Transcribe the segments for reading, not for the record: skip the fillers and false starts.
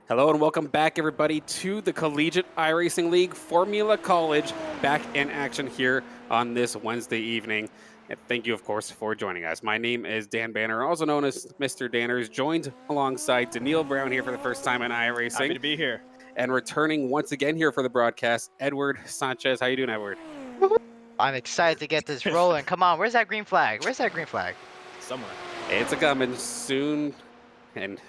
Hello and welcome back, everybody, to the Collegiate iRacing League Formula College, back in action here on this Wednesday evening. And thank you, of course, for joining us. My name is Dan Banner, also known as Mr. Danners, joined alongside Daniil Brown here for the first time in Happy iRacing, to be here. and returning once again here for the broadcast, Edward Sanchez. How you doing, Edward? Woohoo. I'm excited to get this rolling. Come on, where's that green flag? Where's that green flag? Somewhere. It's a coming soon, and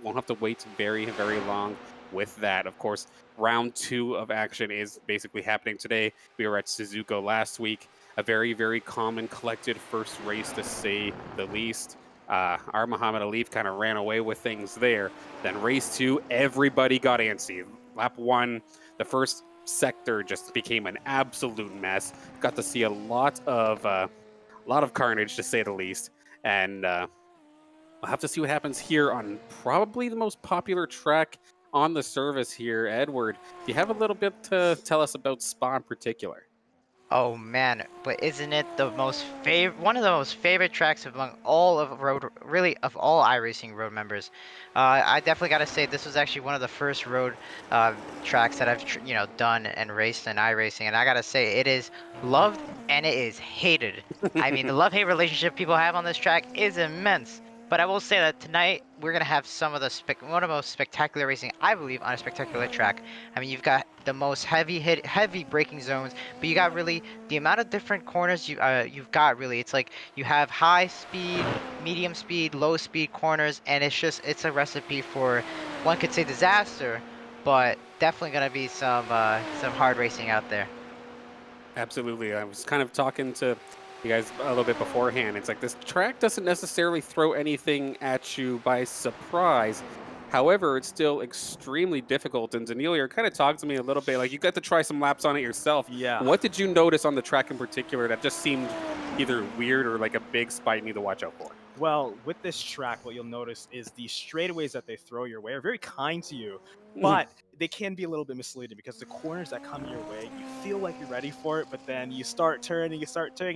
won't have to wait very, very long with that. Of course, round two of action is basically happening today. We were at Suzuka last week. A very, very calm and collected first race, to say the least. Our Muhammad Alif kind of ran away with things there. Then race two, everybody got antsy. Lap one, the first sector just became an absolute mess. Got to see a lot of carnage, to say the least. And we'll have to see what happens here on probably the most popular track on the service here. Edward, do you have a little bit to tell us about Spa in particular? Oh man, but isn't it the one of the most favorite tracks among all of really of all iRacing road members? I definitely got to say this was actually one of the first road tracks that I've done and raced in iRacing, and I gotta say it is loved and it is hated. I mean, the love-hate relationship people have on this track is immense. But I will say that tonight we're gonna have some of the one of the most spectacular racing I believe on a spectacular track. I mean, you've got the most heavy braking zones, but you got really the amount of different corners you've got. Really, it's like you have high speed, medium speed, low speed corners, and it's a recipe for, one could say, disaster, but definitely gonna be some hard racing out there. Absolutely. I was kind of talking to you guys a little bit beforehand. It's like this track doesn't necessarily throw anything at you by surprise. However, it's still extremely difficult. And Daniil, you're kind of talking to me a little bit. Like, you got to try some laps on it yourself. Yeah. What did you notice on the track in particular that just seemed either weird or like a big spot you need to watch out for? Well, with this track, what you'll notice is the straightaways that they throw your way are very kind to you, Mhm. but they can be a little bit misleading because the corners that come your way, you feel like you're ready for it, but then you start turning,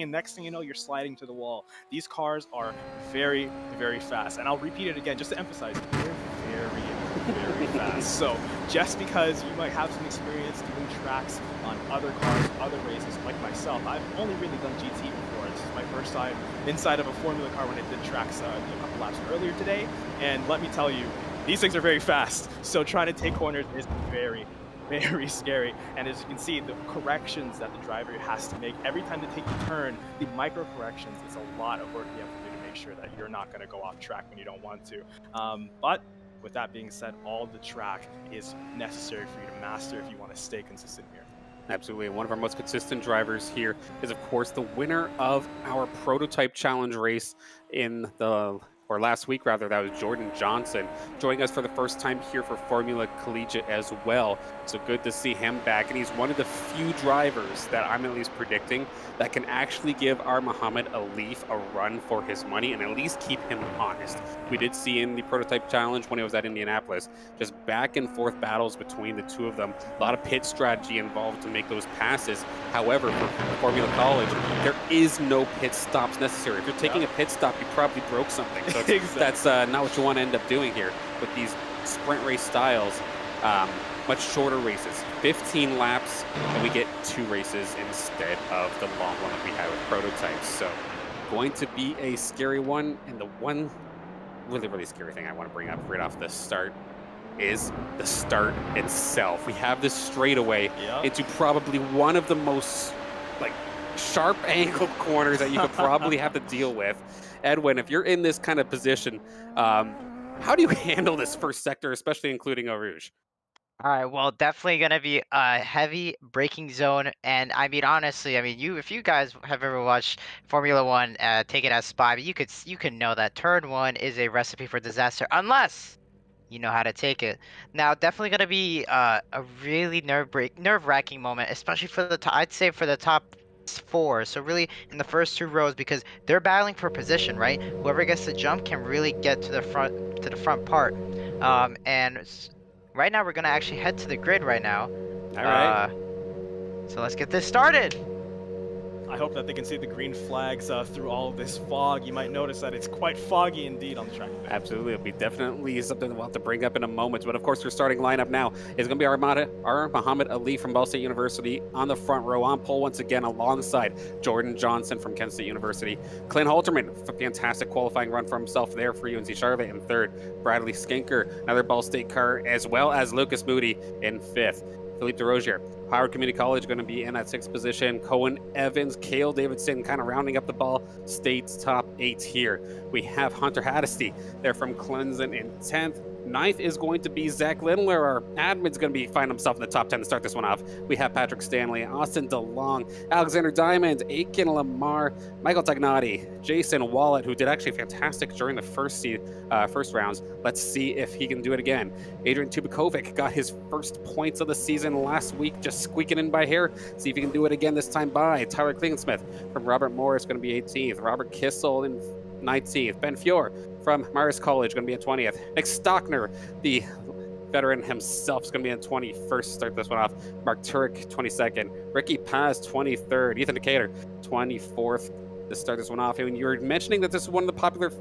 and next thing you know, you're sliding to the wall. These cars are very, very fast, and I'll repeat it again just to emphasize, they're very fast. So just because you might have some experience doing tracks on other cars, other races, like myself, I've only really done GT before. This is my first time inside of a Formula car when I did tracks a couple laps earlier today, and let me tell you, these things are very fast. So trying to take corners is very, very scary. And as you can see, the corrections that the driver has to make every time they take a turn, the micro corrections, it's a lot of work you have to do to make sure that you're not going to go off track when you don't want to. But with that being said, all the track is necessary for you to master if you want to stay consistent here. Absolutely. One of our most consistent drivers here is, of course, the winner of our prototype challenge race last week, rather. That was Jordan Johnson joining us for the first time here for Formula Collegiate as well. So good to see him back. And he's one of the few drivers that I'm at least predicting that can actually give our Muhammad Alif a run for his money and at least keep him honest. We did see in the prototype challenge when he was at Indianapolis, just back and forth battles between the two of them. A lot of pit strategy involved to make those passes. However, for Formula College, there is no pit stops necessary. If you're taking a pit stop, you probably broke something. So Exactly. that's not what you want to end up doing here with these sprint race styles. Much shorter races, 15 laps, and we get 2 races instead of the long one that we had with prototypes. So going to be a scary one. And the one really, really scary thing I want to bring up right off the start is the start itself. We have this straightaway into probably one of the most like sharp angle corners that you could probably have to deal with. Edwin, if you're in this kind of position, how do you handle this first sector, especially including Eau Rouge? All right, well, definitely gonna be a heavy braking zone, and I mean, honestly, I mean, if you guys have ever watched Formula One, take it as Spy, but you can know that turn one is a recipe for disaster unless you know how to take it. Now, definitely gonna be a really nerve-wracking moment, especially for I'd say for the top four. So really in the first two rows because they're battling for position, right? Whoever gets the jump can really get to the front part. Right now we're gonna actually head to the grid right now. All right. So let's get this started. I hope that they can see the green flags through all of this fog. You might notice that it's quite foggy indeed on the track today. Absolutely. It'll be definitely something we'll have to bring up in a moment. But of course, your starting lineup now is going to be our Muhammad Ali from Ball State University on the front row, on pole once again, alongside Jordan Johnson from Kent State University. Clint Halterman, fantastic qualifying run for himself there for UNC Charlotte in third. Bradley Skinker, another Ball State car, as well as Lucas Moody in fifth. Philippe DeRozier, Howard Community College, going to be in that sixth position. Cohen Evans, Cale Davidson kind of rounding up the Ball State's top 8 here. We have Hunter Haddisty there from Clemson in 10th. 9th is going to be Zach Lindler. Our admin's going to be finding himself in the top 10 to start this one off. We have Patrick Stanley, Austin DeLong, Alexander Diamond, Aiken Lamar, Michael Tagnati, Jason Wallet, who did actually fantastic during the first rounds. Let's see if he can do it again. Adrian Tubakovic got his first points of the season last week, just squeaking in by hair. See if he can do it again this time by. Tyler Klingensmith from Robert Morris, going to be 18th. Robert Kissel in 19th. Ben Fior from Marist College, going to be in 20th. Nick Stockner, the veteran himself, is going to be in 21st. Start this one off. Mark Turek, 22nd. Ricky Paz, 23rd. Ethan Decatur, 24th. To start this one off. And you were mentioning that this is one of the popular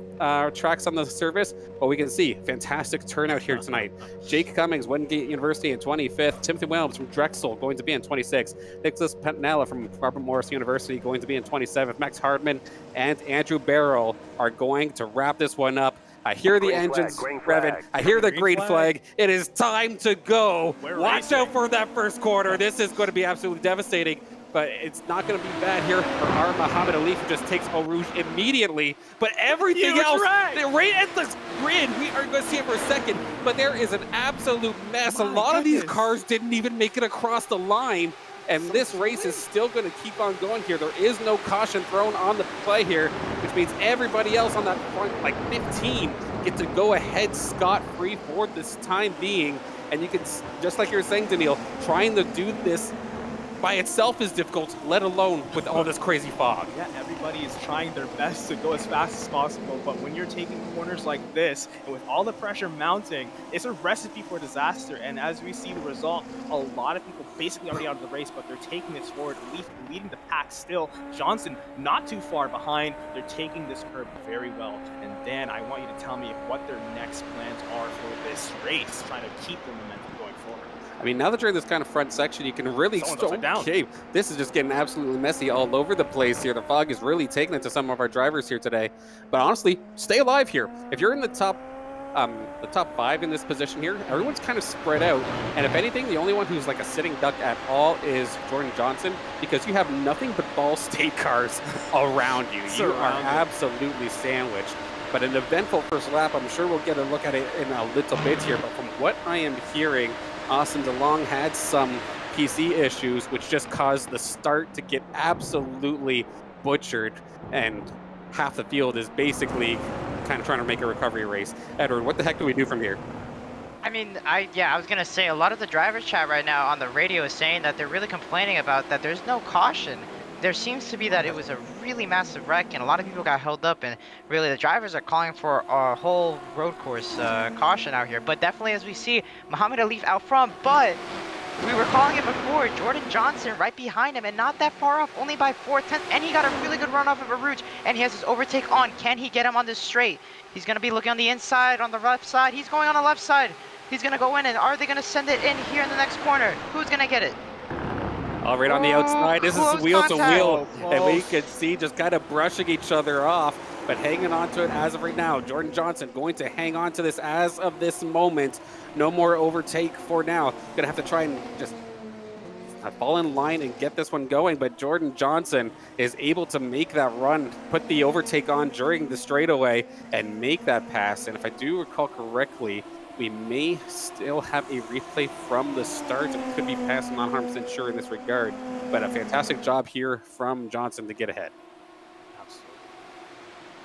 tracks on the service. Well, we can see fantastic turnout here tonight. Jake Cummings, Wingate University in 25th. Timothy Williams from Drexel going to be in 26th. Nicholas Pentanella from Robert Morris University going to be in 27th. Max Hardman and Andrew Barrow are going to wrap this one up. I hear the engines revving. I hear the green flag. It is time to go. Watch out for that first corner. This is going to be absolutely devastating. But it's not going to be bad here for our Muhammad Ali, who just takes Eau Rouge immediately. But everything else, right at the grid, we are going to see it for a second, but there is an absolute mess. A lot of these cars didn't even make it across the line, and this race is still going to keep on going here. There is no caution thrown on the play here, which means everybody else on that front, like 15, get to go ahead scot-free for this time being. And you can, just like you were saying, Daniil, trying to do this by itself is difficult, let alone with all this crazy fog. Yeah, everybody is trying their best to go as fast as possible, but when you're taking corners like this, and with all the pressure mounting, it's a recipe for disaster. And as we see the result, a lot of people basically already out of the race, but they're taking this forward, leading the pack still. Johnson not too far behind. They're taking this curve very well. And Dan, I want you to tell me what their next plans are for this race, trying to keep the momentum going forward. I mean, now that you're in this kind of front section, you can really this is just getting absolutely messy all over the place here. The fog is really taking it to some of our drivers here today. But honestly, stay alive here. If you're in the top 5 in this position here, everyone's kind of spread out. And if anything, the only one who's like a sitting duck at all is Jordan Johnson, because you have nothing but Ball State cars around you. You are absolutely sandwiched. But an eventful first lap, I'm sure we'll get a look at it in a little bit here. But from what I am hearing, Austin DeLong had some PC issues, which just caused the start to get absolutely butchered, and half the field is basically kind of trying to make a recovery race. Edward, what the heck do we do from here? I mean, I was gonna say, a lot of the drivers chat right now on the radio is saying that they're really complaining about that there's no caution. There seems to be that it was a really massive wreck, and a lot of people got held up, and really the drivers are calling for a whole road course caution out here. But definitely, as we see, Muhammad Ali out front, but we were calling it before, Jordan Johnson right behind him, and not that far off, only by 4/10, and he got a really good run off of Arouge, and he has his overtake on. Can he get him on this straight? He's going to be looking on the inside, on the left side. He's going on the left side. He's going to go in, and are they going to send it in here in the next corner? Who's going to get it? All right, on the outside, this is wheel to wheel, and we can see just kind of brushing each other off, but hanging on to it as of right now. Jordan Johnson going to hang on to this as of this moment. No more overtake for now. Gonna have to try and just fall in line and get this one going, but Jordan Johnson is able to make that run, put the overtake on during the straightaway, and make that pass. And if I do recall correctly, we may still have a replay from the start. It could be past, I'm not 100% sure in this regard, but a fantastic job here from Johnson to get ahead. Absolutely.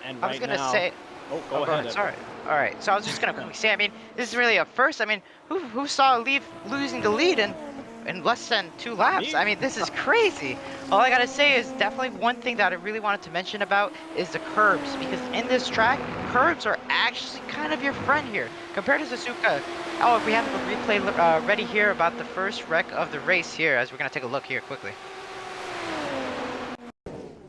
And I was going to say... Oh, go ahead. Sorry. All right, so I was just going to quickly say, I mean, this is really a first. I mean, who saw Leaf losing the lead in less than 2 laps? I mean, this is crazy. All I got to say is definitely one thing that I really wanted to mention about is the curbs, because in this track, curbs are actually kind of your friend here compared to Suzuka. Oh, we have a replay ready here about the first wreck of the race here, as we're going to take a look here quickly.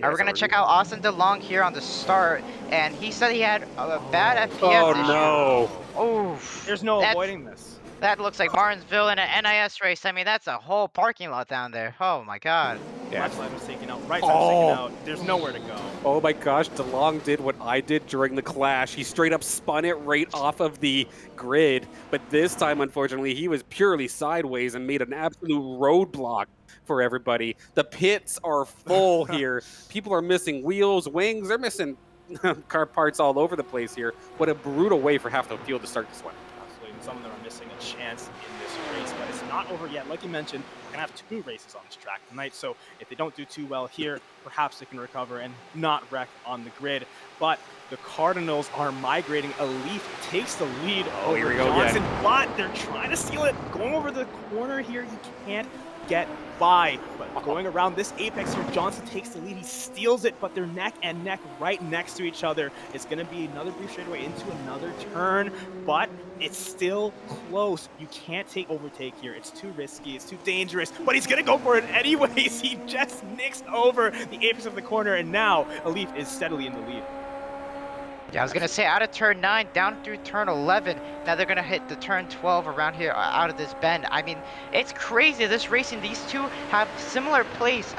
We're going to check out Austin DeLong here on the start, and he said he had a bad FPS Oh, issue. no. Oh, There's no avoiding this. that looks like Martinsville in an NIS race. I mean, that's a whole parking lot down there. Oh my God. Yeah. Left side was taken out, right side was taken out. There's nowhere to go. Oh my gosh, DeLong did what I did during the clash. He straight up spun it right off of the grid, but this time, unfortunately, he was purely sideways and made an absolute roadblock for everybody. The pits are full here. People are missing wheels, wings, they're missing car parts all over the place here. What a brutal way for half the field to start this one. Absolutely, and some of them are missing a chance in this race, but it's not over yet. Like you mentioned, we're gonna have 2 races on this track tonight, so if they don't do too well here, perhaps they can recover and not wreck on the grid. But the Cardinals are migrating. Elite takes the lead over here we go Johnson, again. but they're trying to steal it. Going over the corner here, he can't get by. But going around this apex here, Johnson takes the lead. He steals it, but they're neck and neck right next to each other. It's going to be another brief straightaway into another turn, but it's still close. You can't take overtake here. It's too risky. It's too dangerous, but he's going to go for it anyways. He just nicks over the apex of the corner, and now Elite is steadily in the lead. Yeah, I was going to say out of turn 9, down through turn 11. Now they're going to hit the turn 12 around here out of this bend. I mean, it's crazy. This racing, these two have similar pace.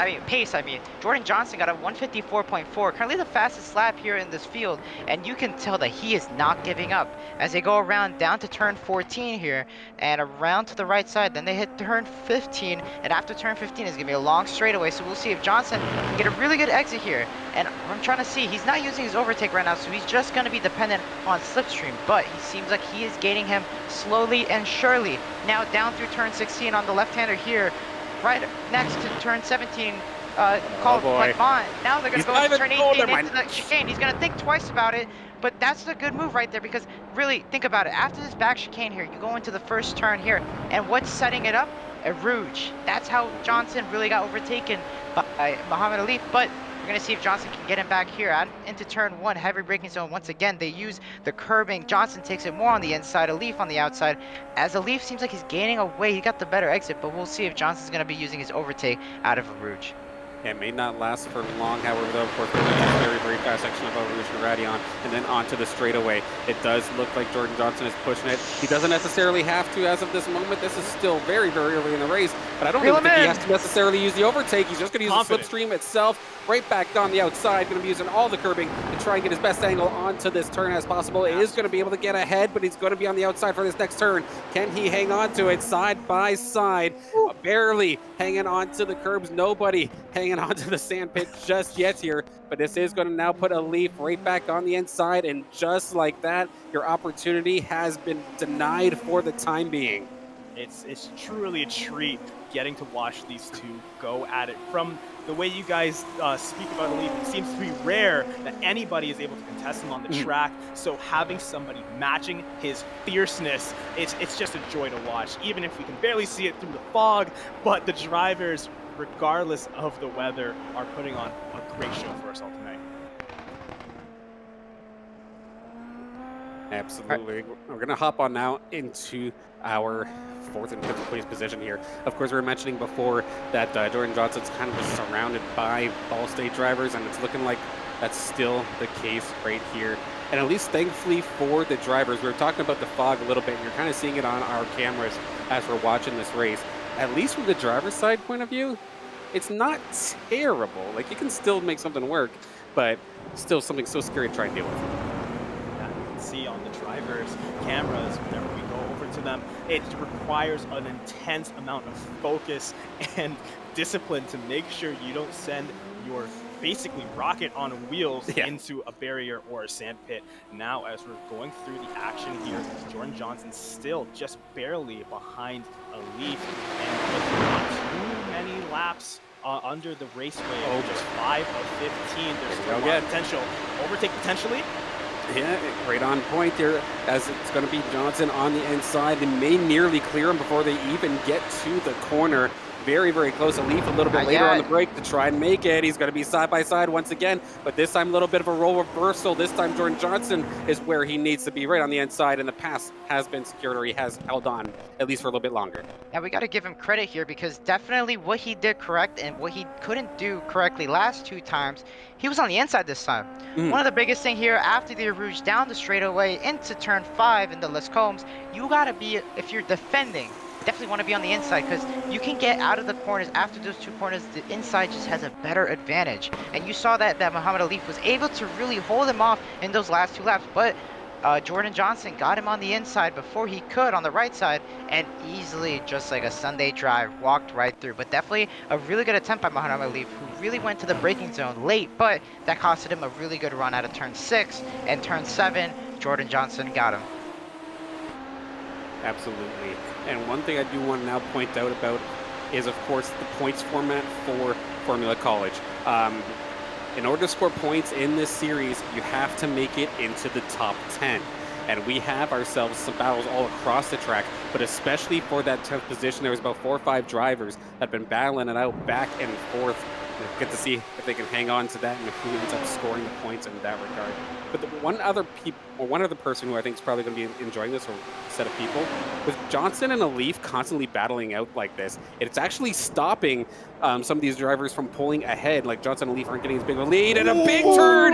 Jordan Johnson got a 154.4, currently the fastest lap here in this field. And you can tell that he is not giving up as they go around down to turn 14 here and around to the right side. Then they hit turn 15. And after turn 15 is going to be a long straightaway. So we'll see if Johnson can get a really good exit here. And I'm trying to see, he's not using his overtake right now, so he's just going to be dependent on slipstream, but he seems like he is gaining him slowly and surely. Now down through turn 16 on the left-hander here, right next to turn 17, called Bond. Now they're going to go into turn 18 into the chicane. He's going to think twice about it, but that's a good move right there, because really, think about it. After this back chicane here, you go into the first turn here, and what's setting it up? A Rouge. That's how Johnson really got overtaken by Muhammad Ali, but we're going to see if Johnson can get him back here into turn 1, heavy braking zone. Once again, they use the curbing. Johnson takes it more on the inside, Alif on the outside. As Alif seems like he's gaining away, he got the better exit, but we'll see if Johnson's going to be using his overtake out of a Rouge. It may not last for long, however, though, of course, a very, very fast section of Rouge and Radion, and then onto the straightaway. It does look like Jordan Johnson is pushing it. He doesn't necessarily have to as of this moment. This is still very, very early in the race, but I don't even think he has to necessarily use the overtake. He's just going to use the slipstream itself, right back down the outside, going to be using all the curbing to try and get his best angle onto this turn as possible. It is going to be able to get ahead, but he's going to be on the outside for this next turn. Can he hang on to it side by side? Barely hanging on to the curbs. Nobody hanging on to the sand pit just yet here, but this is going to now put a leaf right back on the inside, and just like that, your opportunity has been denied for the time being. It's truly a treat getting to watch these two go at it. From the way you guys speak about Elite, it seems to be rare that anybody is able to contest him on the track. So having somebody matching his fierceness, it's just a joy to watch, even if we can barely see it through the fog. But the drivers, regardless of the weather, are putting on a great show for us all tonight. Absolutely. We're going to hop on now into our 4th and 5th place position here. Of course, we were mentioning before that Jordan Johnson's kind of just surrounded by Ball State drivers, and it's looking like that's still the case right here. And at least thankfully for the drivers, we were talking about the fog a little bit, and you're kind of seeing it on our cameras as we're watching this race. At least from the driver's side point of view, it's not terrible. Like, you can still make something work, but still something so scary to try and deal with. See on the drivers' cameras whenever we go over to them, it requires an intense amount of focus and discipline to make sure you don't send your basically rocket on wheels into a barrier or a sand pit. Now, as we're going through the action here, Jordan Johnson still just barely behind Elite, and with not too many laps under the raceway, just 5 of 15. There's still a lot of potential. Overtake potentially. Yeah, right on point there, as it's going to be Johnson on the inside. They may nearly clear him before they even get to the corner. very, very close. A leaf a little bit later on the Yeah, break to try and make it. He's going to be side by side once again, but this time a little bit of a role reversal. This time Jordan Johnson is where he needs to be, right on the inside, and the pass has been secured, or he has held on at least for a little bit longer. now we got to give him credit here because definitely what he did correct and what he couldn't do correctly last 2 times, he was on the inside this time. Mhm. One of the biggest thing here after the Rouge down the straightaway into turn 5 in the Les Combes, you got to be, if you're defending, definitely want to be on the inside because you can get out of the corners after those 2 corners. The inside just has a better advantage, and you saw that Muhammad Alif was able to really hold him off in those last 2 laps, but Jordan Johnson got him on the inside before he could on the right side, and easily, just like a Sunday drive, walked right through. But definitely a really good attempt by Muhammad Alif, who really went to the braking zone late, but that costed him a really good run out of turn 6, and turn 7, Jordan Johnson got him. Absolutely. And one thing I do want to now point out about is, of course, the points format for Formula College. In order to score points in this series, you have to make it into the top 10. And we have ourselves some battles all across the track, but especially for that 10th position, there was about 4 or 5 drivers that have been battling it out back and forth. We'll get to see if they can hang on to that and who ends up scoring the points in that regard. But one other person who I think is probably going to be enjoying this, or set of people, with Johnson and Alif constantly battling out like this, it's actually stopping some of these drivers from pulling ahead. Like Johnson and Alif aren't getting as big of a lead, and a big turn.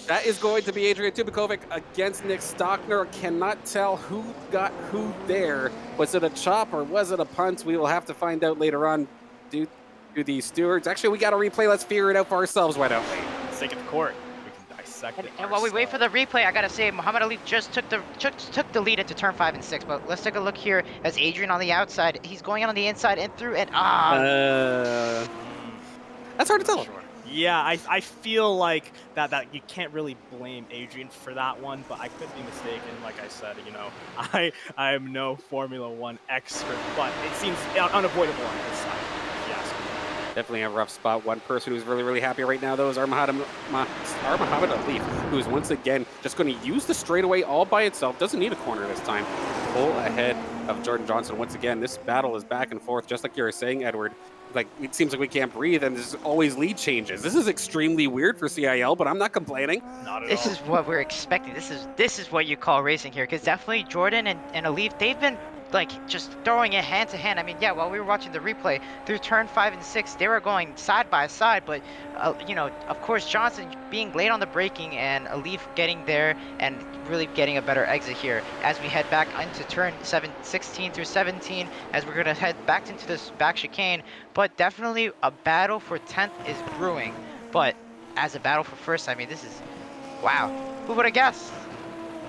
That is going to be Adrian Tubakovic against Nick Stockner. Cannot tell who got who there. Was it a chop or was it a punt? We will have to find out later on. Do these stewards. Actually, we got a replay. Let's figure it out for ourselves. Why don't we? Let's take it to court. We can dissect it. And while we wait for the replay, I gotta say, Muhammad Ali just took the lead into turn 5 and 6. But let's take a look here as Adrian on the outside. He's going on the inside and through, and that's hard to tell. Sure. Yeah, I feel like that you can't really blame Adrian for that one, but I could be mistaken. Like I said, you know, I am no Formula One expert, but it seems unavoidable on this side. Yes. Definitely a rough spot. One person who's really, really happy right now, though, is Muhammad Alif, who's once again just going to use the straightaway all by itself. Doesn't need a corner this time. Pull ahead of Jordan Johnson. Once again, this battle is back and forth, just like you were saying, Edward. Like, it seems like we can't breathe, and there's always lead changes. This is extremely weird for CIL, but I'm not complaining. Not at this all. is what we're expecting. This is what you call racing here, because definitely Jordan and Alif, they've been like just throwing it hand to hand. I mean, yeah, while we were watching the replay through turn 5 and 6, they were going side by side, but you know, of course, Johnson being late on the braking and Alif getting there and really getting a better exit here as we head back into turn 16 through 17, as we're gonna head back into this back chicane. But definitely a battle for 10th is brewing, but as a battle for first, I mean, this is, wow, who would have guessed?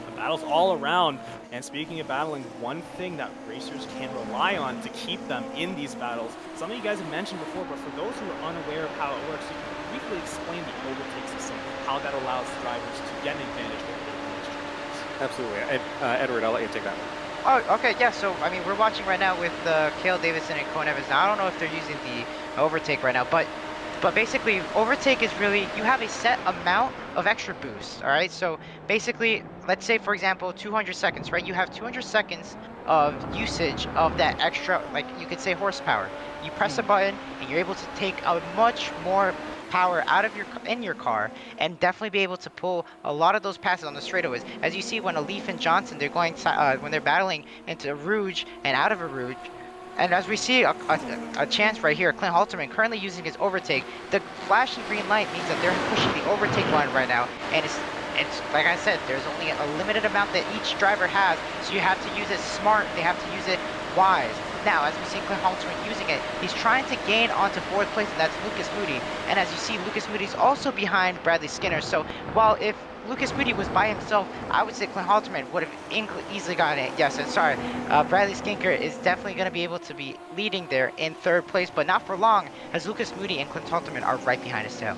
The battles all around. And speaking of battling, one thing that racers can rely on to keep them in these battles, some of you guys have mentioned before, but for those who are unaware of how it works, you can briefly explain the overtake system, how that allows drivers to get an advantage over these drivers. Absolutely. Edward, I'll let you take that one. Oh, okay, yeah, so, I mean, we're watching right now with Cale Davidson and Cone Evans. Now, I don't know if they're using the overtake right now, but basically, overtake is really, you have a set amount of extra boost, all right? So basically, let's say, for example, 200 seconds, right? You have 200 seconds of usage of that extra, like you could say horsepower. You press a button, and you're able to take a much more power out of your car and definitely be able to pull a lot of those passes on the straightaways. As you see when Alif and Johnson, they're going when they're battling into a Rouge and out of a Rouge. And as we see a chance right here, Clint Halterman currently using his overtake. The flashing green light means that they're pushing the overtake line right now. And it's like I said, there's only a limited amount that each driver has. So you have to use it smart. They have to use it wise. Now, as we see Clint Halterman using it, he's trying to gain onto 4th place, and that's Lucas Moody. And as you see, Lucas Moody's also behind Bradley Skinner. So while if Lucas Moody was by himself, I would say Clint Halterman would have easily gotten it. Yes, I'm sorry. Bradley Skinner is definitely going to be able to be leading there in 3rd place, but not for long, as Lucas Moody and Clint Halterman are right behind his tail.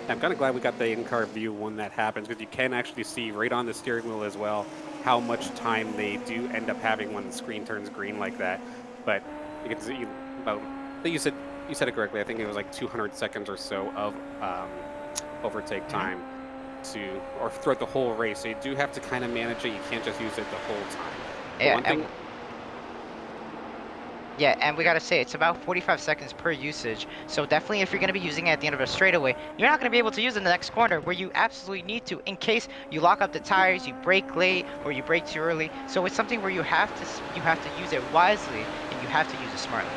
I'm kind of glad we got the in-car view when that happens, because you can actually see right on the steering wheel as well how much time they do end up having when the screen turns green like that. But you can see about, I think you said it correctly, I think it was like 200 seconds or so of overtake time or throughout the whole race. So you do have to kind of manage it. You can't just use it the whole time. Yeah, Yeah, and we gotta say it's about 45 seconds per usage. So definitely, if you're gonna be using it at the end of a straightaway, you're not gonna be able to use it in the next corner where you absolutely need to, in case you lock up the tires, you brake late, or you brake too early. So it's something where you have to use it wisely and you have to use it smartly.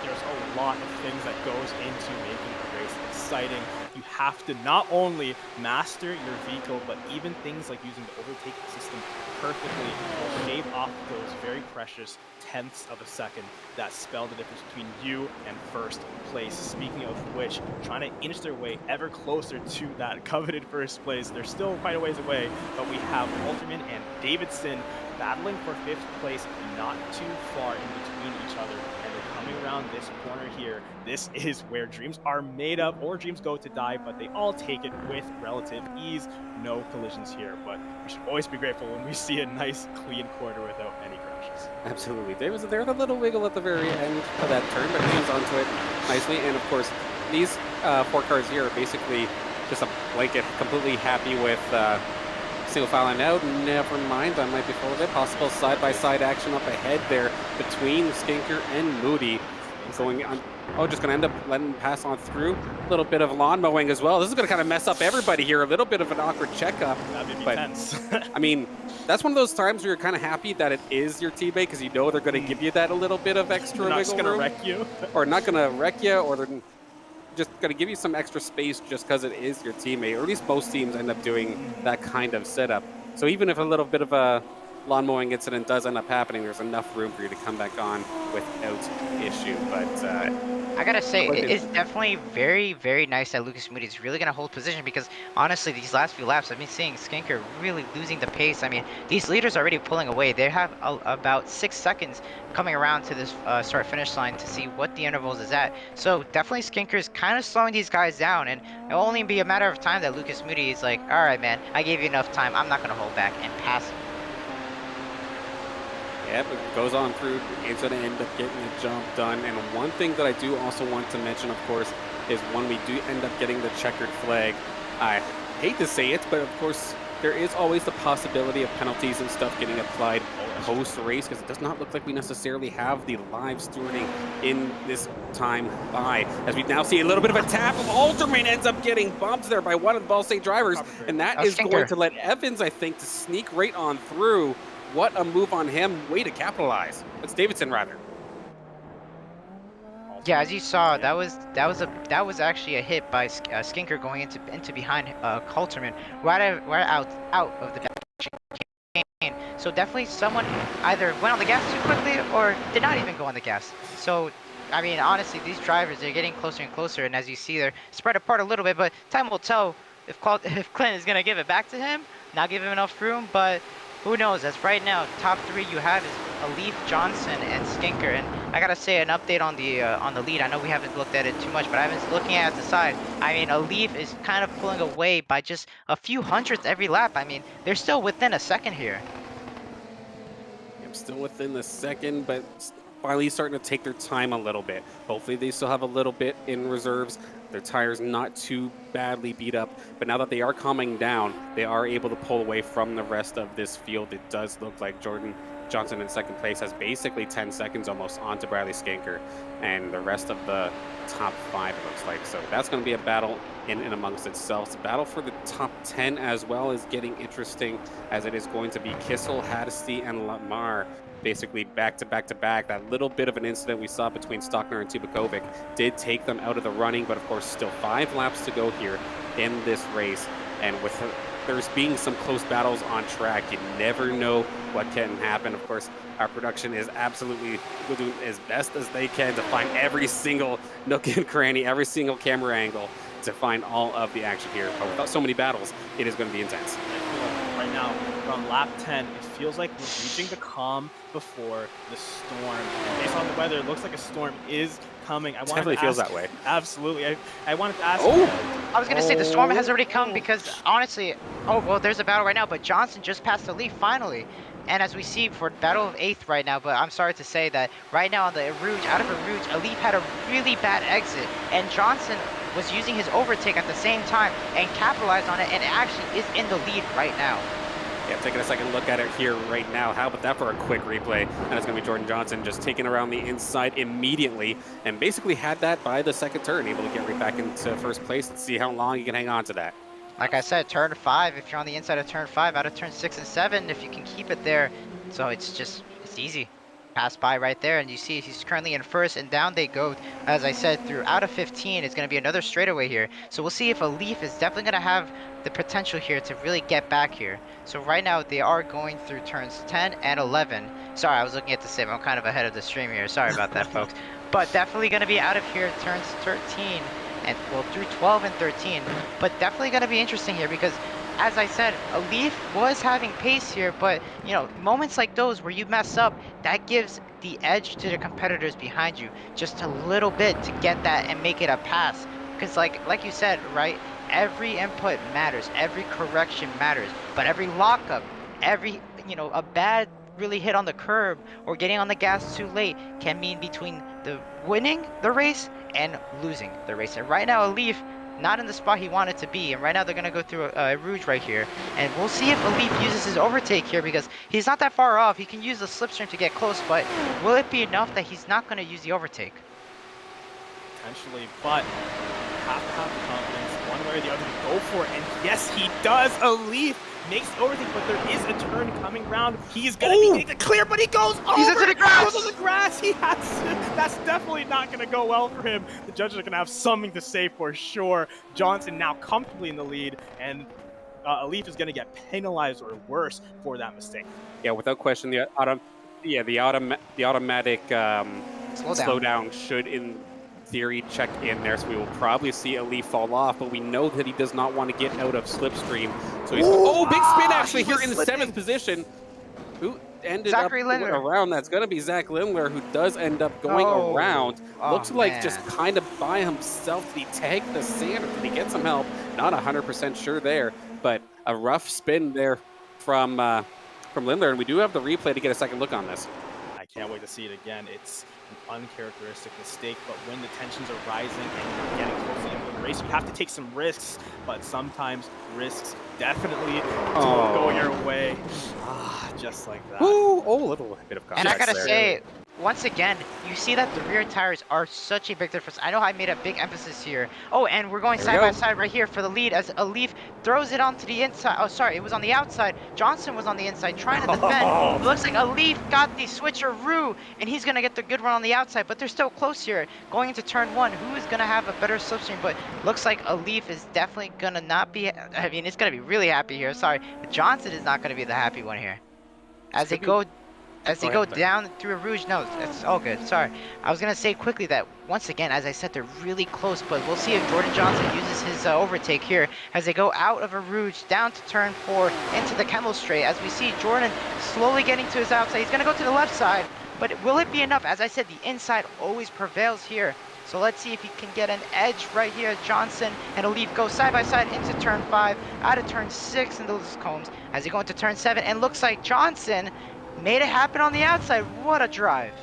There's a lot of things that goes into making a race exciting. You have to not only master your vehicle, but even things like using the overtake system perfectly will shave off those very precious tenths of a second that spell the difference between you and first place. Speaking of which, trying to inch their way ever closer to that coveted first place. They're still quite a ways away, but we have Alterman and Davidson battling for 5th place, not too far in between each other. And they're coming around this corner here. This is where dreams are made up, or dreams go to die, but they all take it with relative ease. No collisions here, but we should always be grateful when we see a nice, clean corner without any crashes. Absolutely. Davis there, the little wiggle at the very end of that turn, but hangs onto it nicely. And of course, these 4 cars here are basically just a blanket, completely happy with single filing out. Never mind, I might be full of it. Possible side-by-side action up ahead there between Skinker and Moody. Going on, just going to end up letting him pass on through. A little bit of lawn mowing as well. This is going to kind of mess up everybody here. A little bit of an awkward checkup. That may be but, tense. I mean, that's one of those times where you're kind of happy that it is your teammate because you know they're going to give you that a little bit of extra They're not wiggle just gonna room. wreck you. Or not going to wreck you, or they're just going to give you some extra space just because it is your teammate. Or at least most teams end up doing that kind of setup. So even if a little bit of a lawn mowing incident does end up happening, there's enough room for you to come back on without issue. But I gotta say, it's definitely very, very nice that Lucas Moody is really gonna hold position because honestly, these last few laps, I've been seeing Skinker really losing the pace. I mean, these leaders are already pulling away. They have about 6 seconds coming around to this start-finish line to see what the intervals is at. So definitely Skinker is kind of slowing these guys down, and it'll only be a matter of time that Lucas Moody is like, all right, man, I gave you enough time. I'm not gonna hold back and pass him. Yep, it goes on through. It's going to end up getting the job done. And one thing that I do also want to mention, of course, is when we do end up getting the checkered flag, I hate to say it, but of course, there is always the possibility of penalties and stuff getting applied post-race because it does not look like we necessarily have the live stewarding in this time by. As we now see a little bit of a tap of Alterman ends up getting bumped there by one of the Ball State drivers. And that is going to let Evans, I think, to sneak right on through. What a move on him. Way to capitalize. That's Davidson, rather. Yeah, as you saw, that was actually a hit by Skinker going into behind Coulterman right out of the back. So definitely someone either went on the gas too quickly or did not even go on the gas. So I mean, honestly, these drivers, they're getting closer and closer, and as you see, they're spread apart a little bit. But time will tell if Clint is gonna give it back to him, not give him enough room, but. Who knows? As right now, top 3 you have is Alif, Johnson, and Skinker. And I gotta say, an update on the lead. I know we haven't looked at it too much, but I've been looking at the side. I mean, Alif is kind of pulling away by just a few hundredths every lap. I mean, they're still within a second here. I'm still within the second, but finally starting to take their time a little bit. Hopefully they still have a little bit in reserves. Their tires not too badly beat up, but now that they are calming down, they are able to pull away from the rest of this field. It does look like Jordan Johnson in second place has basically 10 seconds almost onto Bradley Skinker, and the rest of the top 5 it looks like. So that's going to be a battle in and amongst itself. The battle for the top 10 as well is getting interesting, as it is going to be Kissel, Hardesty, and Lamar basically back to back to back. That little bit of an incident we saw between Stockner and Tubakovic did take them out of the running, but of course still 5 laps to go here in this race. And with there's being some close battles on track, you never know what can happen. Of course, our production is absolutely doing as best as they can to find every single nook and cranny, every single camera angle to find all of the action here. But without so many battles, it is going to be intense. Right now, from lap 10, it feels like we're reaching the calm before the storm. And based on the weather, it looks like a storm is coming. It definitely feels that way. Absolutely. I wanted to ask I was going to say the storm has already come because honestly, well, there's a battle right now, but Johnson just passed the lead finally. And as we see for battle of 8th right now, but I'm sorry to say that right now on the Rouge, out of a Rouge, Alif had a really bad exit, and Johnson was using his overtake at the same time and capitalized on it, and actually is in the lead right now. Yeah, taking a second look at it here right now. How about that for a quick replay? And it's going to be Jordan Johnson just taking around the inside immediately and basically had that by the second turn, able to get right back into first place and see how long he can hang on to that. Like I said, turn 5, if you're on the inside of turn 5, out of turn 6 and 7, if you can keep it there. So it's easy. Pass by right there, and you see he's currently in first, and down they go. As I said, through out of 15, it's going to be another straightaway here. So we'll see if a Leaf is definitely going to have the potential here to really get back here. So right now, they are going through turns 10 and 11. Sorry, I was looking at the save. I'm kind of ahead of the stream here. Sorry about that, folks. But definitely going to be out of here turns 13. And well, through 12 and 13, but definitely going to be interesting here because, as I said, a Leaf was having pace here, but you know, moments like those where you mess up, that gives the edge to the competitors behind you just a little bit to get that and make it a pass. Because like you said, right, every input matters, every correction matters, but every lockup, every, you know, a bad really hit on the curb or getting on the gas too late can mean between the winning the race and losing the race. And right now, a Leaf not in the spot he wanted to be, and right now they're going to go through a Rouge right here, and we'll see if a Leaf uses his overtake here because he's not that far off. He can use the slipstream to get close, but will it be enough that he's not going to use the overtake? Potentially, but you have to have the confidence one way or the other to go for it, and yes, he does. A Leaf makes the overtake, but there is a turn coming round. He's gonna be getting the clear, but he goes over. He's into the grass. Goes on the grass. He has to, that's definitely not gonna go well for him. The judges are gonna have something to say for sure. Johnson now comfortably in the lead, and a Leaf is gonna get penalized or worse for that mistake. Yeah, without question, the automatic slowdown should in theory check in there, so we will probably see a Leaf fall off, but we know that he does not want to get out of slipstream. So he's big spin actually here in the 7th position. Who ended up going around? That's going to be Zach Lindler, who does end up going around. Looks like just kind of by himself. Did he tag the sand or did he get some help? Not 100% sure there, but a rough spin there from Lindler, and we do have the replay to get a second look on this. I can't wait to see it again. It's an uncharacteristic mistake, but when the tensions are rising and you're getting close to the end of the race, you have to take some risks, but sometimes risks definitely don't go your way. Just like that. Ooh, a little bit of contact. And I gotta there. say, once again, you see that the rear tires are such a big difference. I know I made a big emphasis here. Oh, and we're going side by side right here for the lead as a Leaf throws it onto the inside. Oh, sorry, it was on the outside. Johnson was on the inside trying to defend. It looks like a Leaf got the switcheroo, and he's going to get the good run on the outside, but they're still close here. Going into turn 1, who is going to have a better slipstream? But looks like a Leaf is definitely going to not be, I mean, it's going to be really happy here. Sorry, but Johnson is not going to be the happy one here. As they go down through a Rouge. No, it's all good. Sorry. I was going to say quickly that, once again, as I said, they're really close, but we'll see if Jordan Johnson uses his overtake here as they go out of a Rouge down to turn 4 into the Kemmel straight. As we see Jordan slowly getting to his outside. He's going to go to the left side, but will it be enough? As I said, the inside always prevails here. So let's see if he can get an edge right here. Johnson and a Leaf go side by side into turn 5, out of turn 6 into those combs as they go into turn 7, and looks like Johnson made it happen on the outside. What a drive.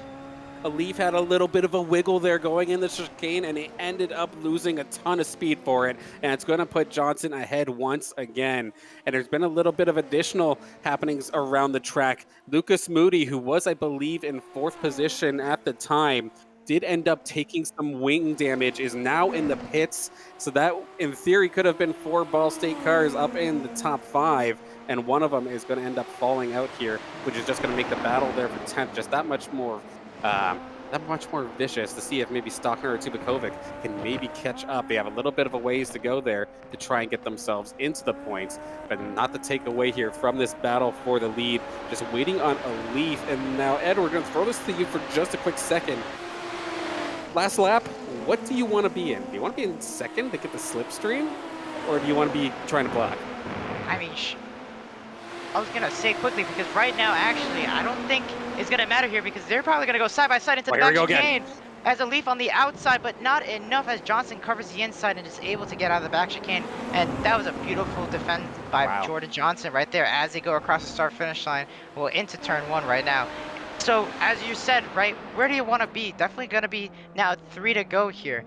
A Leaf had a little bit of a wiggle there going in the chicane, and he ended up losing a ton of speed for it, and it's going to put Johnson ahead once again. And there's been a little bit of additional happenings around the track. Lucas Moody, who was, I believe, in 4th position at the time, did end up taking some wing damage, is now in the pits. So that, in theory, could have been 4 Ball State cars up in the top 5. And one of them is going to end up falling out here, which is just going to make the battle there for 10th just that much more vicious to see if maybe Stockner or Tubakovic can maybe catch up. They have a little bit of a ways to go there to try and get themselves into the points, but not to take away here from this battle for the lead. Just waiting on a Leaf. And now, Ed, we're going to throw this to you for just a quick second. Last lap, what do you want to be in? Do you want to be in 2nd to get the slipstream, or do you want to be trying to block? I mean, I was going to say quickly, because right now, actually, I don't think it's going to matter here, because they're probably going to go side by side into the back chicane as a Leaf on the outside, but not enough as Johnson covers the inside and is able to get out of the back chicane. And that was a beautiful defend by Jordan Johnson right there as they go across the start-finish line. Well, into turn 1 right now. So, as you said, right, where do you want to be? Definitely going to be now 3 to go here.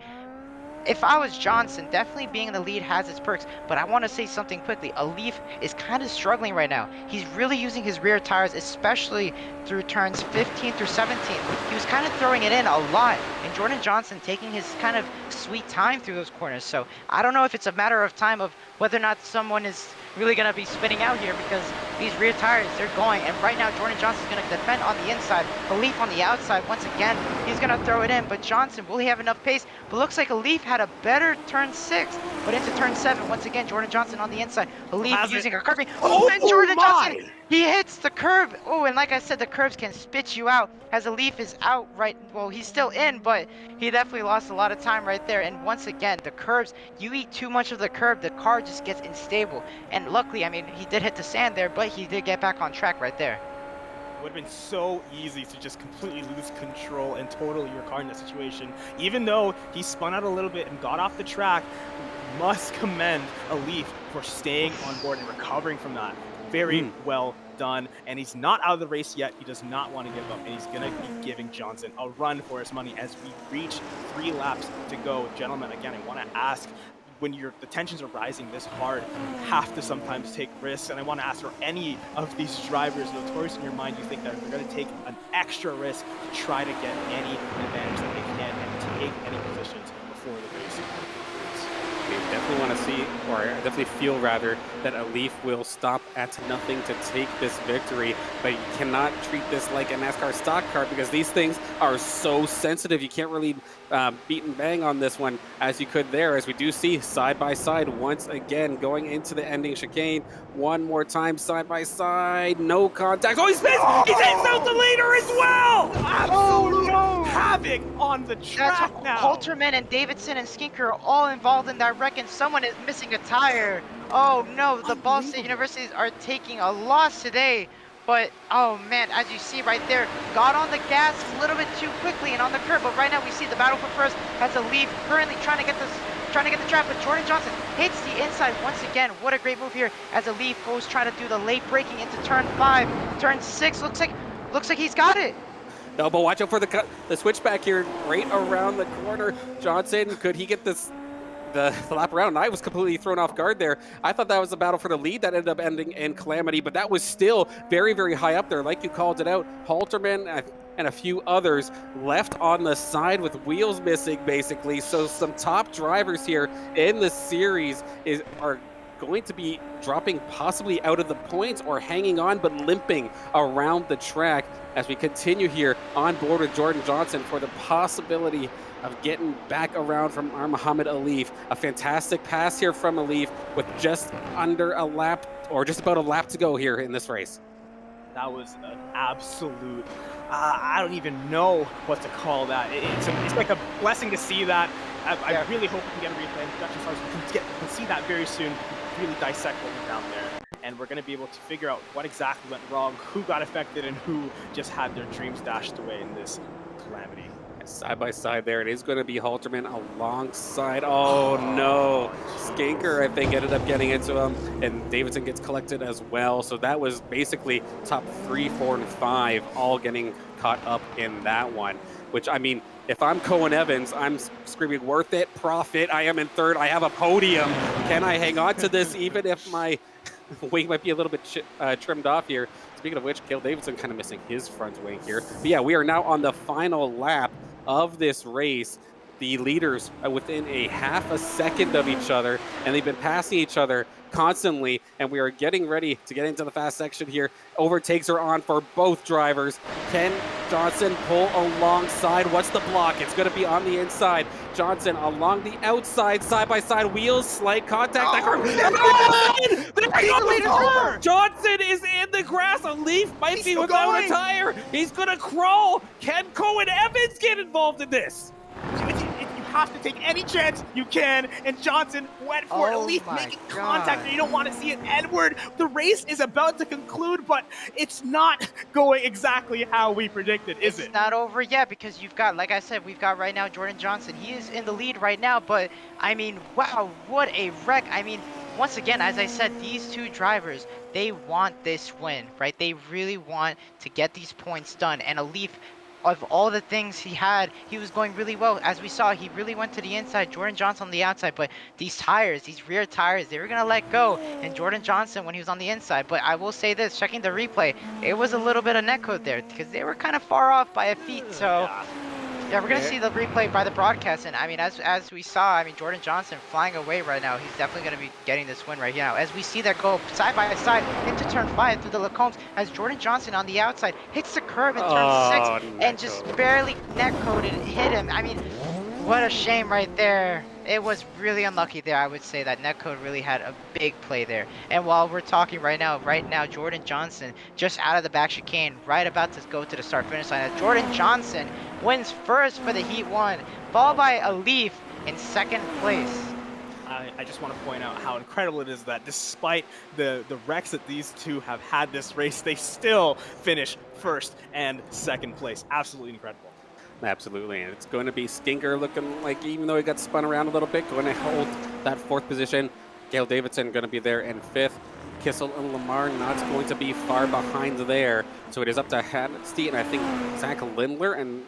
if I was Johnson, definitely being in the lead has its perks, but I want to say something quickly. Alif is kind of struggling right now. He's really using his rear tires, especially through turns 15 through 17. He was kind of throwing it in a lot, and Jordan Johnson taking his kind of sweet time through those corners. So I don't know if it's a matter of time of whether or not someone is really going to be spinning out here, because these rear tires, they're going, and right now Jordan Johnson's going to defend on the inside, Alif on the outside. Once again, he's going to throw it in, but Johnson, will he have enough pace? But looks like Alif had a better turn 6, but into turn 7, once again, Jordan Johnson on the inside, Alif using a curving, and Jordan Johnson, he hits the curb. Oh, and like I said, the curbs can spit you out, as Alif is out right, well, he's still in, but he definitely lost a lot of time right there. And once again, the curbs, you eat too much of the curb, the car just gets unstable. And luckily, I mean, he did hit the sand there, but he did get back on track right there. It would have been so easy to just completely lose control and total your car in that situation. Even though he spun out a little bit and got off the track, we must commend Alif for staying on board and recovering from that. Very well done. And he's not out of the race yet. He does not want to give up, and he's going to be giving Johnson a run for his money as we reach 3 laps to go. Gentlemen, again, I want to ask, when the tensions are rising this hard, you have to sometimes take risks. And I want to ask, are any of these drivers notorious in your mind you think that they're going to take an extra risk to try to get any advantage that they can and take any positions before the race concludes? We definitely want to see, or I definitely feel rather, that Alif will stop at nothing to take this victory, but you cannot treat this like a NASCAR stock car, because these things are so sensitive. You can't really beat and bang on this one as you could there, as we do see side by side once again going into the ending chicane. One more time, side by side, no contact. Oh, he spins! He takes out the leader as well! Absolute havoc on the track now. Halterman and Davidson and Skinker are all involved in that wreck, and someone is missing a tire. Oh no, the Ball State Universities are taking a loss today. But, oh man, as you see right there, got on the gas a little bit too quickly and on the curb. But right now we see the battle for first has Alif currently trying to get the trap. But Jordan Johnson hits the inside once again. What a great move here as Alif goes try to do the late braking into turn 5. Turn 6 looks like he's got it. No, but watch out for the switchback here, right around the corner. Johnson, could he get this? The lap around, and I was completely thrown off guard there. I thought that was a battle for the lead that ended up ending in calamity, but that was still very, very high up there. Like you called it out, Halterman and a few others left on the side with wheels missing, basically. So some top drivers here in the series are going to be dropping possibly out of the points or hanging on but limping around the track as we continue here on board with Jordan Johnson for the possibility of getting back around from our Muhammad Alif. A fantastic pass here from Alif with just under a lap, or just about a lap to go here in this race. That was an absolute, I don't even know what to call that. It's like a blessing to see that. I really hope we can get a replay. Production stars, we can see that very soon, really dissect what went down there. And we're going to be able to figure out what exactly went wrong, who got affected, and who just had their dreams dashed away in this calamity. Side by side there, it is going to be Halterman alongside. Oh no, Skinker I think ended up getting into him, and Davidson gets collected as well. So that was basically top 3, 4, and 5 all getting caught up in that one. Which, I mean, if I'm Cohen Evans, I'm screaming worth it, profit. I am in 3rd. I have a podium. Can I hang on to this even if my wing might be a little bit trimmed off here? Speaking of which, Cale Davidson kind of missing his front wing here. But yeah, we are now on the final lap of this race. The leaders are within a half a second of each other, and they've been passing each other constantly, and we are getting ready to get into the fast section here. Overtakes are on for both drivers. Can Johnson pull alongside? What's the block? It's going to be on the inside. Johnson along the outside, side by side, wheels, slight contact. Johnson is in the grass. Alif might be without a tire. He's going to crawl. Can Cohen Evans get involved in this? You have to take any chance you can, and Johnson went for it. Alif making contact, and you don't want to see it endward. The race is about to conclude, but it's not going exactly how we predicted, is it? It's not over yet, because you've got, like I said, we've got right now Jordan Johnson. He is in the lead right now, but I mean, wow, what a wreck. I mean, once again, as I said, these two drivers, they want this win, right? They really want to get these points done, and Alif of all the things he had, he was going really well. As we saw, he really went to the inside, Jordan Johnson on the outside, but these tires, these rear tires, they were going to let go, and Jordan Johnson when he was on the inside. But I will say this, checking the replay, it was a little bit of netcode there because they were kind of far off by a feet. So yeah, we're gonna see the replay by the broadcast, and I mean, as we saw, I mean, Jordan Johnson flying away right now. He's definitely gonna be getting this win right now. As we see that go side by side into turn 5 through the Lacombes, as Jordan Johnson on the outside hits the curve in turn 6 and just barely netcoded hit him. I mean, what a shame right there. It was really unlucky there. I would say that netcode really had a big play there. And while we're talking right now, Jordan Johnson just out of the back chicane, right about to go to the start finish line. As Jordan Johnson wins first for the Heat 1, followed by a Leaf in second place. I just want to point out how incredible it is that despite the wrecks that these two have had this race, they still finish first and second place. Absolutely incredible. Absolutely, and it's going to be Skinker looking like, even though he got spun around a little bit, going to hold that 4th position. Gail Davidson going to be there in 5th. Kissel and Lamar not going to be far behind there. So it is up to Hadesty and I think Zach Lindler and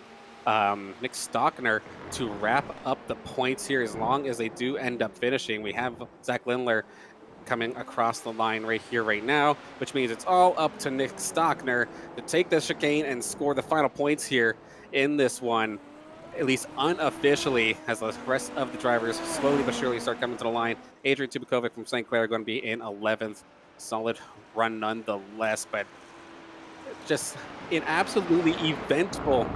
Nick Stockner to wrap up the points here as long as they do end up finishing. We have Zach Lindler coming across the line right here, right now, which means it's all up to Nick Stockner to take the chicane and score the final points here in this one, at least unofficially, as the rest of the drivers slowly but surely start coming to the line. Adrian Tubakovic from St. Clair going to be in 11th. Solid run nonetheless, but just an absolutely eventful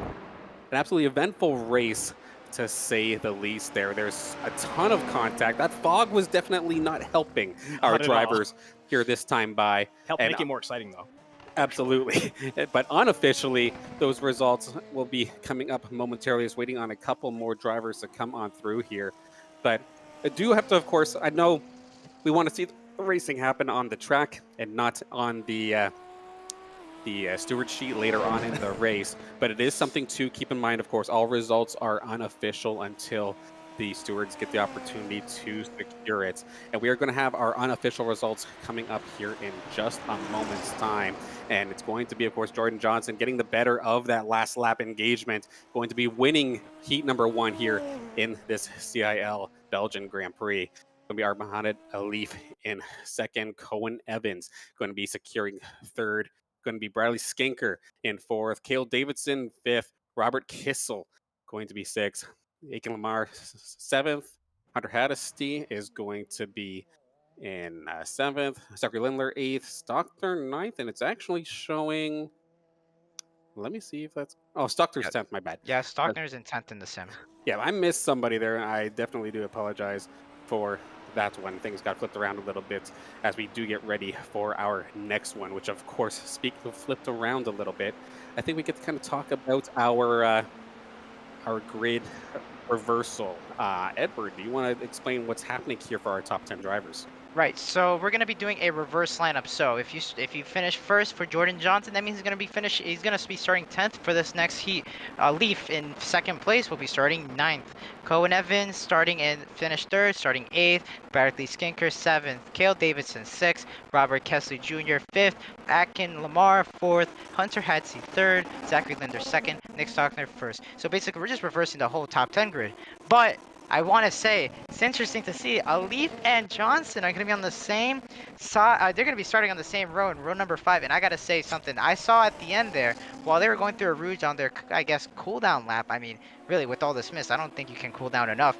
race, to say the least there. There's a ton of contact. That fog was definitely not helping our drivers here this time by. Help make it more exciting, though. Absolutely. But unofficially, those results will be coming up momentarily. Just waiting on a couple more drivers to come on through here. But I do have to, of course, I know we want to see the racing happen on the track and not on the steward sheet later on in the race, but it is something to keep in mind. Of course, all results are unofficial until the stewards get the opportunity to secure it. And we are going to have our unofficial results coming up here in just a moment's time. And it's going to be, of course, Jordan Johnson getting the better of that last lap engagement, going to be winning heat number 1 here in this CIL Belgian Grand Prix. Going to be Mohamed Alif in 2nd, Cohen Evans going to be securing 3rd, going to be Bradley Skinker in 4th, Cale Davidson 5th, Robert Kissel going to be 6th, Aiken Lamar 7th, Hunter Hadesty is going to be in 7th, Zachary Lindler 8th, Stockner 9th, and it's actually showing, let me see if that's, Stockner's 10th, my bad. Yeah, Stockner's in 10th in the sim. Yeah, I missed somebody there. I definitely do apologize for that one. Things got flipped around a little bit as we do get ready for our next one, which of course, speaking of flipped around a little bit, I think we get to kind of talk about our grid reversal. Edward, do you want to explain what's happening here for our top 10 drivers? Right, so we're gonna be doing a reverse lineup. So if you finish first for Jordan Johnson, that means he's gonna be starting 10th for this next heat. Leaf in 2nd place will be starting 9th. Cohen Evans finished 3rd, starting 8th. Bradley Skinker 7th. Cale Davidson 6th. Robert Kessler Jr. 5th. Atkin Lamar 4th. Hunter Hadesty 3rd. Zachary Linder 2nd. Nick Stockner 1st. So basically, we're just reversing the whole top 10 grid. But I want to say, it's interesting to see Alif and Johnson are going to be on the same side. They're going to be starting on the same road number 5. And I got to say something. I saw at the end there, while they were going through a rouge on their, I guess, cooldown lap. I mean, really, with all this mist, I don't think you can cool down enough.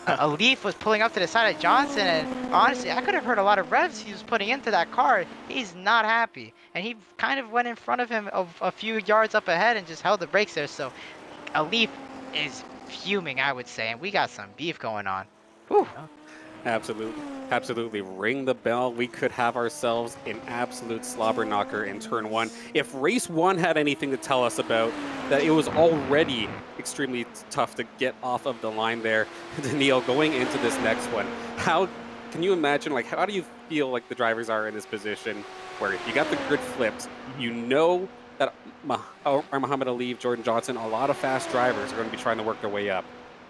Alif was pulling up to the side of Johnson, and honestly, I could have heard a lot of revs he was putting into that car. He's not happy. And he kind of went in front of him a few yards up ahead and just held the brakes there. So Alif is fuming, I would say, and we got some beef going on. Whew. Absolutely. Ring the bell. We could have ourselves an absolute slobber knocker in turn 1. If race 1 had anything to tell us about that, it was already extremely tough to get off of the line there. Daniil, going into this next one, how can you imagine, like, how do you feel like the drivers are in this position where you got the grid flipped, you know that Muhammad Ali, Jordan Johnson, a lot of fast drivers are going to be trying to work their way up.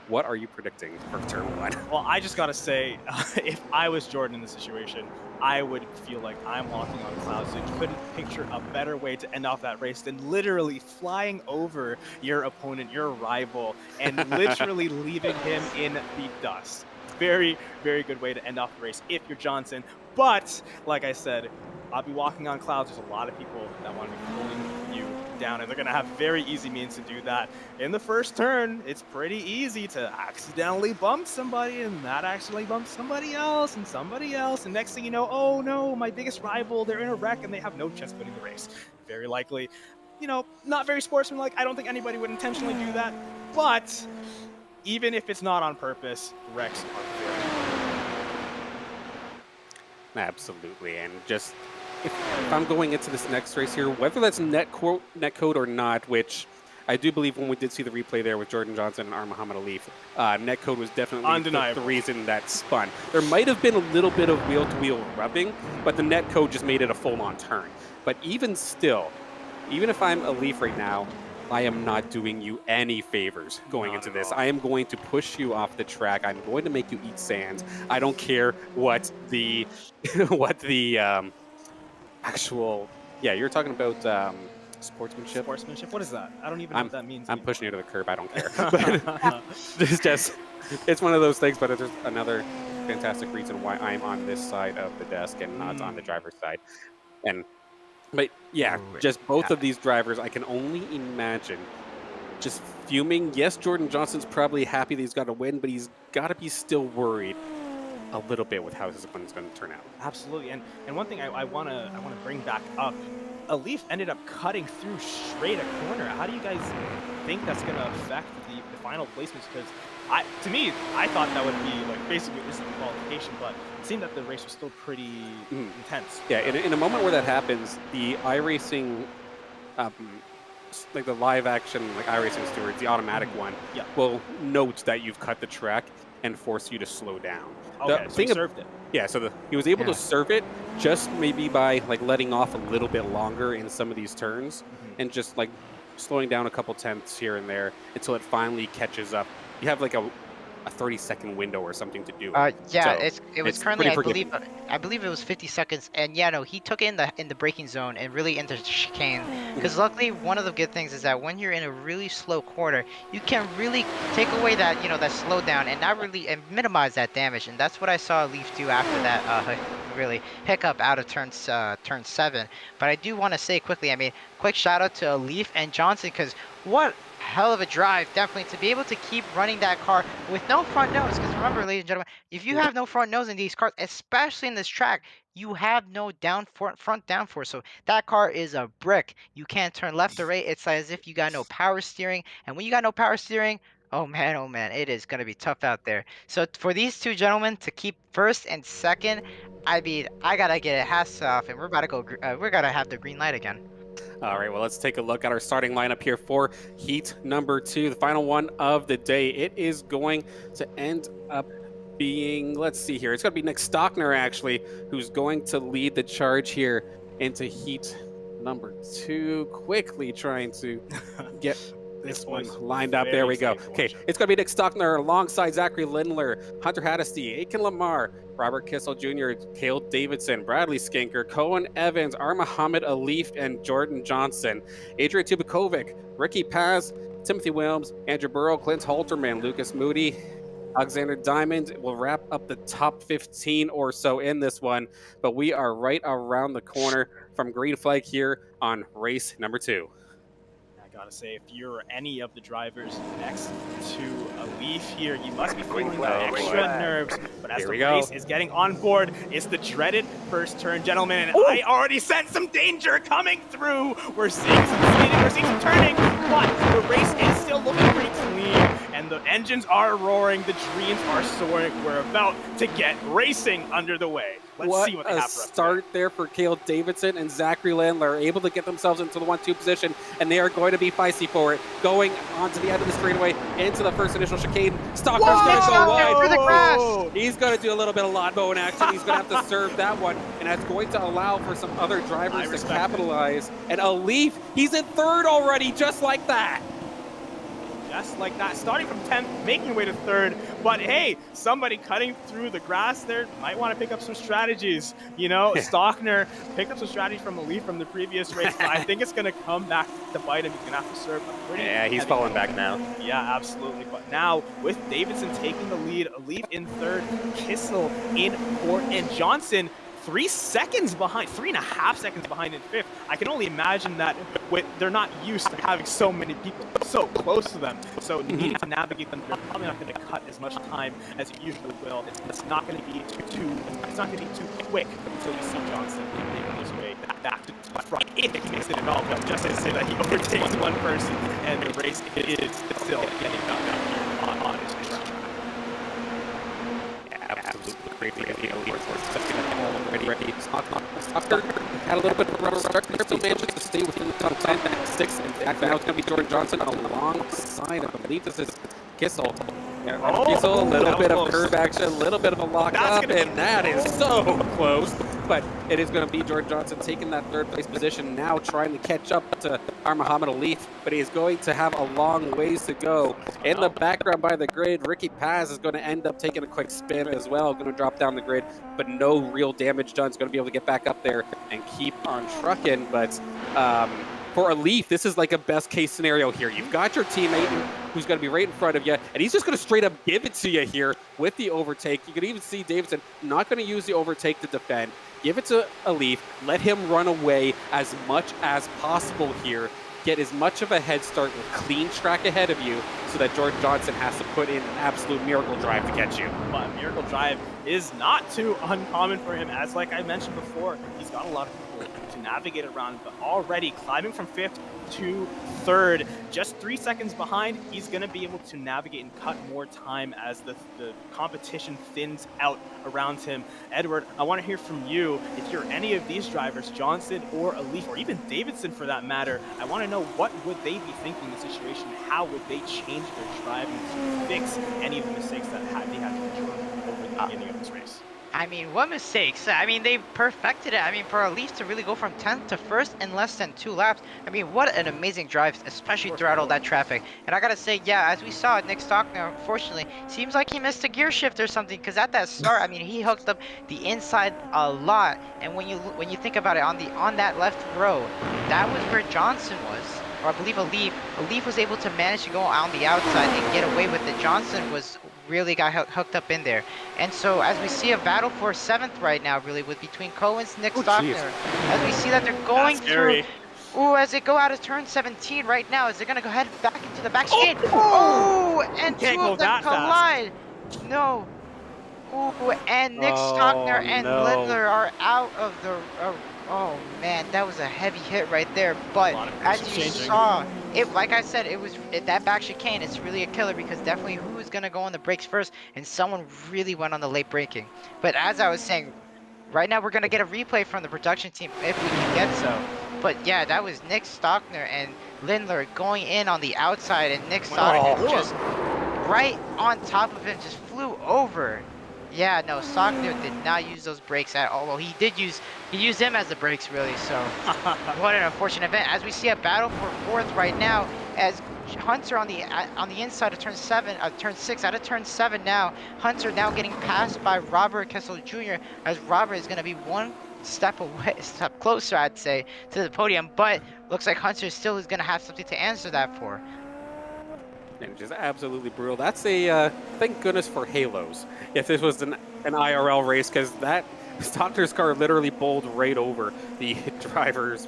What are you predicting for turn 1? Well, I just got to say, if I was Jordan in this situation, I would feel like I'm walking on clouds. So you couldn't picture a better way to end off that race than literally flying over your opponent, your rival, and literally leaving him in the dust. Very, very good way to end off the race if you're Johnson. But like I said, I'll be walking on clouds. There's a lot of people that want to be pulling you down, and they're going to have very easy means to do that. In the first turn, it's pretty easy to accidentally bump somebody, and that accidentally bumps somebody else, and next thing you know, oh no, my biggest rival, they're in a wreck, and they have no chance of winning the race. Very likely, you know, not very sportsmanlike. I don't think anybody would intentionally do that, but even if it's not on purpose, wrecks are very Absolutely, and just if I'm going into this next race here, whether that's net code or not, which I do believe when we did see the replay there with Jordan Johnson and R. Muhammad Alif, net code was definitely the reason that spun. There might have been a little bit of wheel-to-wheel rubbing, but the net code just made it a full-on turn. But even still, even if I'm Alif right now, I am not doing you any favors going into this. I am going to push you off the track. I'm going to make you eat sand. I don't care what the actual, yeah, you're talking about sportsmanship. Sportsmanship? What is that? I don't even know what that means. I'm pushing you to the curb. I don't care. But it's one of those things. But there's another fantastic reason why I'm on this side of the desk and not on the driver's side. But yeah, just both of these drivers, I can only imagine just fuming. Yes, Jordan Johnson's probably happy that he's got a win, but he's got to be still worried a little bit with how this one is going to turn out. Absolutely, and one thing I want to bring back up, Alif ended up cutting through straight a corner. How do you guys think that's going to affect the final placements? Because to me, I thought that would be like basically this is the qualification, but it seemed that the race was still pretty intense. Yeah, in a moment where that happens, the iRacing, like the live action, like iRacing stewards, the automatic one, will note that you've cut the track and force you to slow down. Okay, so he served it. Yeah, so he was able to serve it just maybe by like letting off a little bit longer in some of these turns and just like slowing down a couple tenths here and there until it finally catches up. You have like a 30-second window or something to do. Yeah, so it was currently I believe it was 50 seconds, and yeah, no, he took it in the braking zone and really into chicane. Because luckily, one of the good things is that when you're in a really slow corner, you can really take away that that slowdown and not really and minimize that damage. And that's what I saw Leaf do after that really hiccup out of turn 7. But I do want to say quickly, I mean, quick shout out to Leaf and Johnson, because what hell of a drive, definitely, to be able to keep running that car with no front nose. Because remember, ladies and gentlemen, if you have no front nose in these cars, especially in this track, you have no front downforce. So that car is a brick. You can't turn left or right. It's as if you got no power steering. And when you got no power steering, oh man, it is going to be tough out there. So for these two gentlemen to keep first and second, I mean, I gotta get a hats off, and we're about to go. We're gonna have the green light again. All right, well, let's take a look at our starting lineup here for heat number 2, the final one of the day. It is going to end up being, let's see here, it's going to be Nick Stockner, actually, who's going to lead the charge here into heat number 2. Quickly trying to get this one lined up. There we go. Okay, it's going to be Nick Stockner alongside Zachary Lindler, Hunter Haddisty, Aiken Lamar, Robert Kissel Jr., Cale Davidson, Bradley Skinker, Cohen Evans, R. Muhammad Alif, and Jordan Johnson. Adrian Tubakovic, Ricky Paz, Timothy Williams, Andrew Burrow, Clint Halterman, Lucas Moody, Alexander Diamond will wrap up the top 15 or so in this one, but we are right around the corner from green flag here on race number 2. Gotta say, if you're any of the drivers next to Alif here, you must be feeling the extra nerves. But as the race is getting on board, it's the dreaded first turn, gentlemen. And I already sense some danger coming through. We're seeing some speeding, we're seeing some turning, but the race is still looking pretty clean. And the engines are roaring, the dreams are soaring. We're about to get racing under the way. Let's see what they have for us. Start there for Cale Davidson and Zachary Landler, able to get themselves into the 1-2 position, and they are going to be feisty for it. Going onto the end of the straightaway into the first initial chicane. Stocker's going to go wide. Through the grass. He's going to do a little bit of lawnmower action. He's going to have to serve that one, and that's going to allow for some other drivers to capitalize. And Alif, he's in third already, just like that. just like that, starting from 10th, making your way to 3rd. But hey, somebody cutting through the grass there might want to pick up some strategies. You know, Stockner picked up some strategy from Elite from the previous race, but I think it's going to come back to bite him. He's going to have to serve a pretty Yeah, he's heavy falling penalty. back now. Yeah, absolutely. But now, with Davidson taking the lead, Elite in 3rd, Kissel in 4th, and Johnson 3 seconds behind, 3.5 seconds behind in 5th. I can only imagine that they're not used to having so many people so close to them. So needing to navigate them, they're probably not going to cut as much time as it usually will. It's not going to be it's not going to be too quick until we see Johnson making his way back to the front. If he makes it at all, but just to say that he overtakes one person and the race is still getting back up on his track. Absolutely already. Stockner had a little bit of a rough start, but still managed to stay within the top 10 at 6. And now it's going to be Jordan Johnson alongside, I believe this is Kissel. Yeah, Kissel, a little bit of curve action, a little bit of a lock up, and that is so close. But it is going to be Jordan Johnson taking that 3rd place position, now trying to catch up to Muhammad Alif, but he is going to have a long ways to go. In the background by the grid, Ricky Paz is going to end up taking a quick spin as well, going to drop down the grid, but no real damage done. He's going to be able to get back up there and keep on trucking. But for Alif, this is like a best case scenario here. You've got your teammate who's going to be right in front of you, and he's just going to straight up give it to you here with the overtake. You can even see Davidson not going to use the overtake to defend. Give it to Alif, let him run away as much as possible here. Get as much of a head start with clean track ahead of you so that Jordan Johnson has to put in an absolute miracle drive to catch you. But miracle drive is not too uncommon for him, as like I mentioned before, he's got a lot of people to navigate around, but already climbing from 5th to 3rd, just 3 seconds behind, he's going to be able to navigate and cut more time as the competition thins out around him. Edward, I want to hear from you. If you're any of these drivers, Johnson or Alif, or even Davidson for that matter, I want to know what would they be thinking in the situation? How would they change their driving to fix any of the mistakes that they had to endure over the beginning of this race? I mean, what mistakes? I mean, they perfected it. I mean, for Elif to really go from 10th to 1st in less than 2 laps. I mean, what an amazing drive, especially throughout all that traffic. And I gotta say, yeah, as we saw, Nick Stockner, unfortunately, seems like he missed a gear shift or something. Because at that start, I mean, he hooked up the inside a lot. And when you think about it, on that left row, that was where Johnson was. Or I believe Alif was able to manage to go on the outside and get away with it. Johnson really got hooked up in there. And so as we see a battle for 7th right now, really, with between Cohen's, Nick Stockner, as we see that they're going through, as they go out of turn 17 right now, as they're going to go head back into the back chicane. And 2 of them collide. No. And Nick Stockner and Lindler are out of the... Oh man, that was a heavy hit right there. But as you saw, like I said, that back chicane. It's really a killer because definitely who's gonna go on the brakes first, and someone really went on the late braking. But as I was saying, right now we're gonna get a replay from the production team if we can get so. But yeah, that was Nick Stockner and Lindler going in on the outside, and Nick Stockner just right on top of him, just flew over. Yeah, no, Stockner did not use those brakes at all. Well, he used them as the brakes, really, so what an unfortunate event. As we see a battle for 4th right now, as Hunter on the inside of turn 6, out of turn 7 now, Hunter now getting passed by Robert Kessel Jr., as Robert is going to be one step closer, I'd say, to the podium, but looks like Hunter still is going to have something to answer that for. And just absolutely brutal. That's a thank goodness for halos. If this was an IRL race, because that Stockner's car literally bowled right over the driver's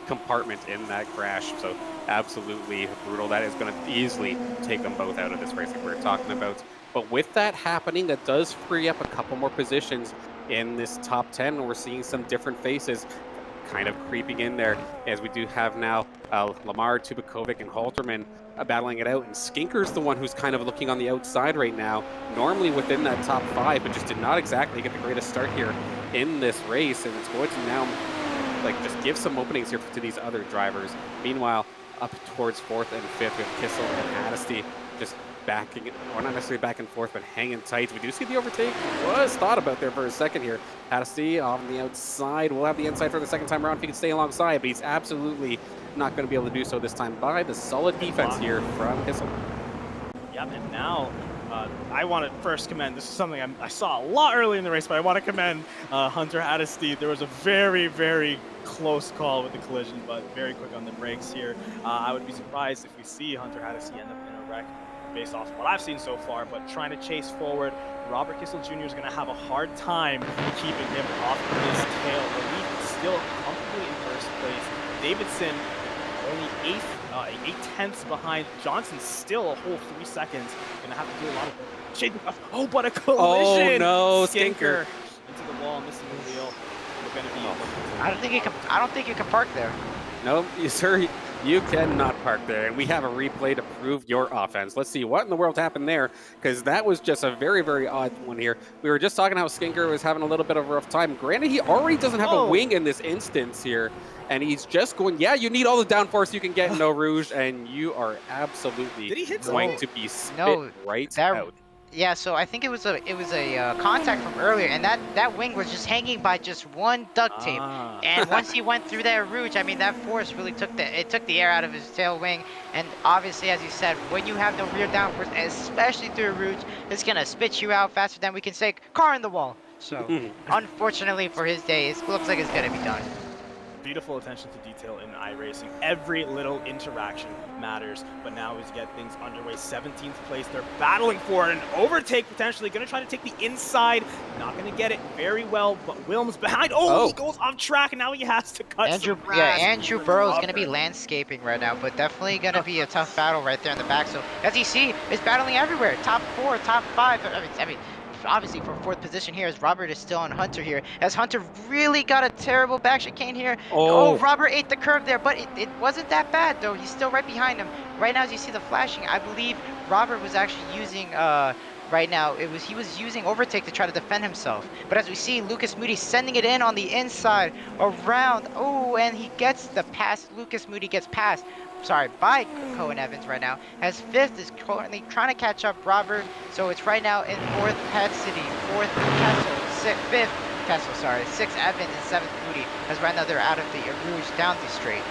compartment in that crash. So absolutely brutal. That is going to easily take them both out of this race that we're talking about. But with that happening, that does free up a couple more positions in this top 10. We're seeing some different faces kind of creeping in there, as we do have now Lamar, Tubakovic, and Halterman battling it out, and Skinker's the one who's kind of looking on the outside right now, normally within that top 5, but just did not exactly get the greatest start here in this race, and it's going to now just give some openings here to these other drivers. Meanwhile, up towards 4th and 5th with Kissel and Hannity just backing, or not necessarily back and forth, but hanging tight. We do see the overtake was thought about there for a second here. Hadassah on the outside. We'll have the inside for the second time around if he can stay alongside, but he's absolutely not going to be able to do so this time by the solid defense here from Kissel. Yep, and now I want to first commend, this is something I saw a lot early in the race, but I want to commend Hunter Hadassah. There was a very, very close call with the collision, but very quick on the brakes here. I would be surprised if we see Hunter Hadassah end up in a wreck based off what I've seen so far, but trying to chase forward. Robert Kissel Jr. is going to have a hard time keeping him off of his tail. Relief is still comfortably in first place. Davidson only 8/10 behind. Johnson still a whole 3 seconds. Gonna have to do a lot of shaking. Oh, but a collision! Oh no, Skinker into the wall, missing the wheel. We're gonna be. I don't think you can park there. No, sir, you cannot park there. And we have a replay to prove your offense. Let's see what in the world happened there, because that was just a very, very odd one here. We were just talking how Skinker was having a little bit of a rough time. Granted, he already doesn't have a wing in this instance here. And he's just going, yeah, you need all the downforce you can get in Eau Rouge, and you are absolutely going to be spit right out. Yeah, so I think it was a contact from earlier, and that wing was just hanging by just one duct tape. And once he went through that rouge, I mean, that force really took the air out of his tail wing. And obviously, as you said, when you have no rear downforce, especially through a rouge, it's gonna spit you out faster than we can say car in the wall. So unfortunately for his day, it looks like it's gonna be done. Beautiful attention to detail in iRacing. Every little interaction matters, but now as we get things underway, 17th place, they're battling for an overtake potentially, gonna try to take the inside, not gonna get it very well, but Wilms behind, he goes off track, and now he has to cut some grass. Yeah, Andrew Burrow's gonna be landscaping right now, but definitely gonna be a tough battle right there in the back. So as you see, it's battling everywhere, top 4, top 5, I mean, obviously for 4th position here, as Robert is still on Hunter here, as Hunter really got a terrible back chicane here. Oh, Robert ate the curve there, but it wasn't that bad though. He's still right behind him. Right now, as you see the flashing, I believe Robert was actually using right now he was using overtake to try to defend himself. But as we see, Lucas Moody sending it in on the inside around. Oh, and he gets the pass. Lucas Moody gets passed. Sorry, by Cohen Evans right now, as 5th is currently trying to catch up Robert. So it's right now in 4th Pet City, 4th Kessel, 5th Kessel, sorry, 6th Evans, and 7th Moody, as right now they're out of the Rouge down the straight.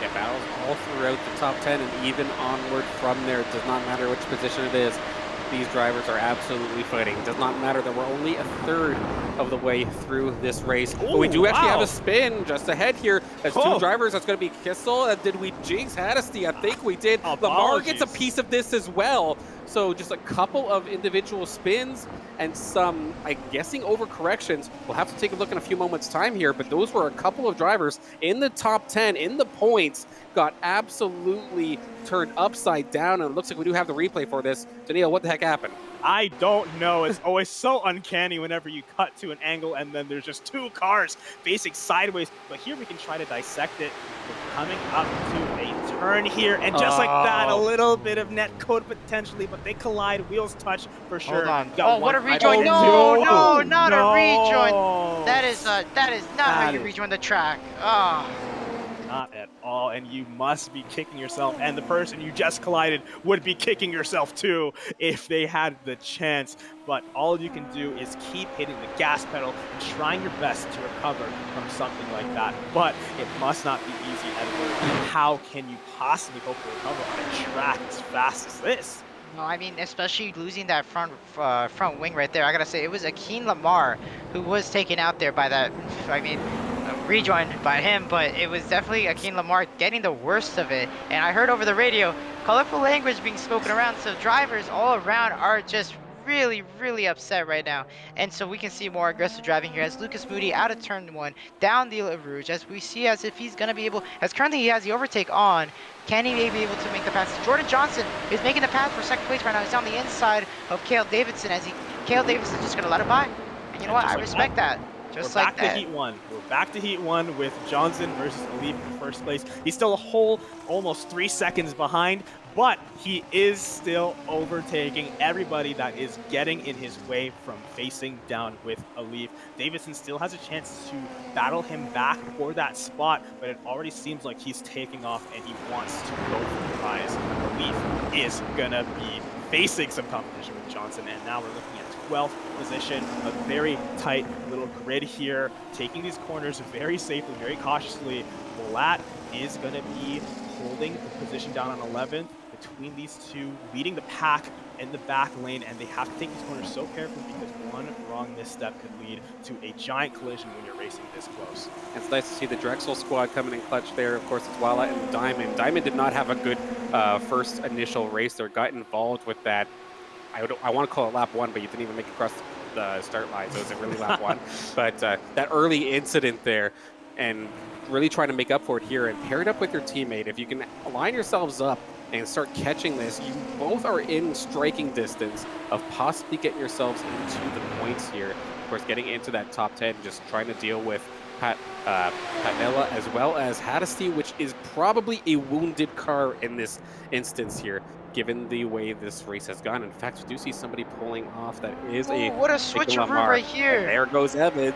Yeah, battles all throughout the top 10 and even onward from there. It does not matter which position it is. These drivers are absolutely fighting. It does not matter that we're only a third of the way through this race. But we do actually have a spin just ahead here. As 2 drivers, that's going to be Kissel. Did we jinx Hadassah? I think we did. Lamar gets a piece of this as well. So just a couple of individual spins and some, I'm guessing, overcorrections. We'll have to take a look in a few moments' time here, but those were a couple of drivers in the top 10, in the points, got absolutely turned upside down, and it looks like we do have the replay for this. Daniil, what the heck happened? I don't know. It's always so uncanny whenever you cut to an angle and then there's just 2 cars facing sideways. But here we can try to dissect it. We're coming up to a turn here, and just like that, a little bit of net code potentially, but they collide, wheels touch for sure. Hold on. What a rejoin. No, not a rejoin. That is not how you rejoin the track. Not at all, and you must be kicking yourself, and the person you just collided would be kicking yourself too if they had the chance. But all you can do is keep hitting the gas pedal and trying your best to recover from something like that. But it must not be easy, Edward. How can you possibly hope to recover on a track as fast as this? No, I mean, especially losing that front wing right there. I gotta say, it was Akeem Lamar who was taken out there by that. I mean, rejoined by him, but it was definitely Akeem Lamar getting the worst of it. And I heard over the radio, colorful language being spoken around, so drivers all around are just really, really upset right now. And so we can see more aggressive driving here as Lucas Moody out of turn 1, down the Rouge, as we see as if he's going to be able, as currently he has the overtake on, can he be able to make the pass? Jordan Johnson is making the pass for 2nd place right now. He's on the inside of Cale Davidson, as Cale Davidson is just going to let it by. And you know what? I respect that. Just We're like back to that. Heat 1. We're back to Heat 1 with Johnson versus Alif in first place. He's still a whole almost 3 seconds behind, but he is still overtaking everybody that is getting in his way from facing down with Alif. Davidson still has a chance to battle him back for that spot, but it already seems like he's taking off and he wants to go for the prize. Alif is gonna be facing some competition with Johnson, and now we're looking at 12th position, a very tight little grid here, taking these corners very safely, very cautiously. Lat is going to be holding the position down on 11th between these two, leading the pack in the back lane, and they have to take these corners so carefully because one wrong misstep could lead to a giant collision when you're racing this close. It's nice to see the Drexel squad coming in clutch there. Of course, it's Wala and Diamond. Diamond did not have a good first initial race there, got involved with that. I want to call it lap 1, but you didn't even make it across the start line, so is it really lap 1? But that early incident there, and really trying to make up for it here and pair it up with your teammate. If you can line yourselves up and start catching this, you both are in striking distance of possibly getting yourselves into the points here. Of course, getting into that top 10, just trying to deal with Patnella as well as Hadassah, which is probably a wounded car in this instance here, given the way this race has gone. In fact, we do see somebody pulling off that is What a switcheroo right here. And there goes Evans.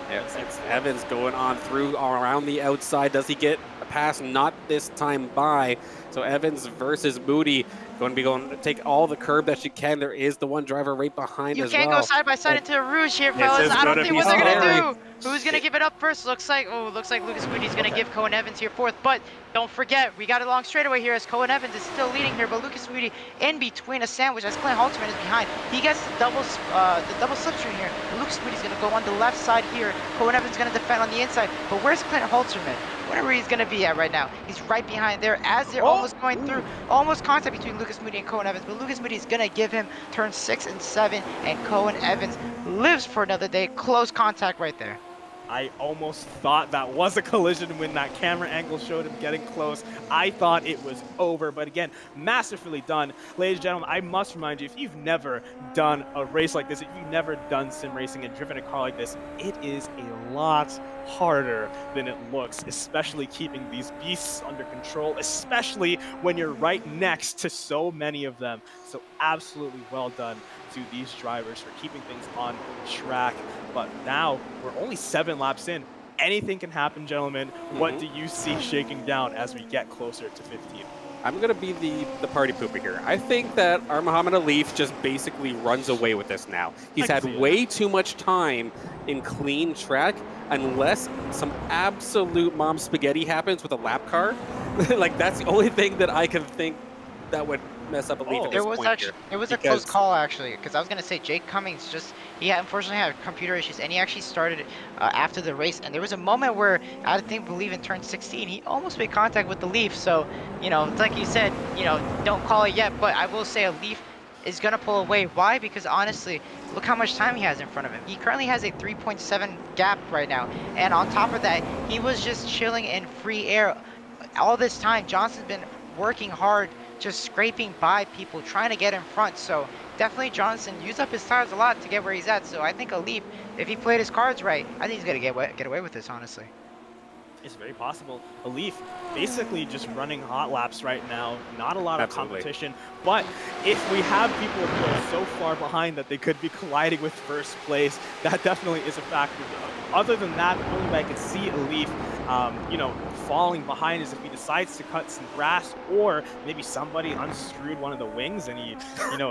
It's Evans going on through around the outside. Does he get a pass? Not this time by. So Evans versus Moody. Going to be going to take all the curb that she can. There is the one driver right behind as well. You can't go side by side into a Rouge here, fellas. I don't think what they're gonna do. Who's gonna give it up first? Looks like Lucas Moody's gonna give Cohen Evans here fourth. But don't forget, we got a long straightaway here as Cohen Evans is still leading here, but Lucas Moody in between a sandwich as Clint Halterman is behind. He gets the double slipstream here. Lucas Moody's gonna go on the left side here. Cohen Evans gonna defend on the inside. But where's Clint Halterman? Whatever he's gonna be at right now. He's right behind there as they're almost going through, almost contact between Lucas Moody and Cohen Evans. But Lucas Moody is gonna give him turn 6 and 7, and Cohen Evans lives for another day. Close contact right there. I almost thought that was a collision when that camera angle showed him getting close. I thought it was over, but again, masterfully done. Ladies and gentlemen, I must remind you, if you've never done a race like this, if you've never done sim racing and driven a car like this, it is a lot harder than it looks, especially keeping these beasts under control, especially when you're right next to so many of them. So absolutely well done to these drivers for keeping things on track. But now we're only 7 laps in. Anything can happen, gentlemen. What do you see shaking down as we get closer to 15? I'm going to be the party pooper here. I think that our Muhammad Alif just basically runs away with this now. He's had way too much time in clean track unless some absolute mom spaghetti happens with a lap car. Like, that's the only thing that I can think that would mess up Alif at this point here. It was a close call, actually, because I was going to say Jake Cummings he unfortunately had computer issues, and he actually started after the race, and there was a moment where I believe in turn 16, he almost made contact with the Leaf. So, it's like you said, don't call it yet, but I will say a Leaf is going to pull away. Why? Because honestly, look how much time he has in front of him. He currently has a 3.7 gap right now, and on top of that, he was just chilling in free air all this time. Johnson's been working hard, just scraping by people, trying to get in front. So definitely Johnson used up his tires a lot to get where he's at. So I think Alif, if he played his cards right, I think he's gonna get away with this, honestly. It's very possible. Alif basically just running hot laps right now. Not a lot of competition. But if we have people who are so far behind that they could be colliding with first place, that definitely is a factor. Other than that, the only way I could see Alif, falling behind is if he decides to cut some grass, or maybe somebody unscrewed one of the wings and he,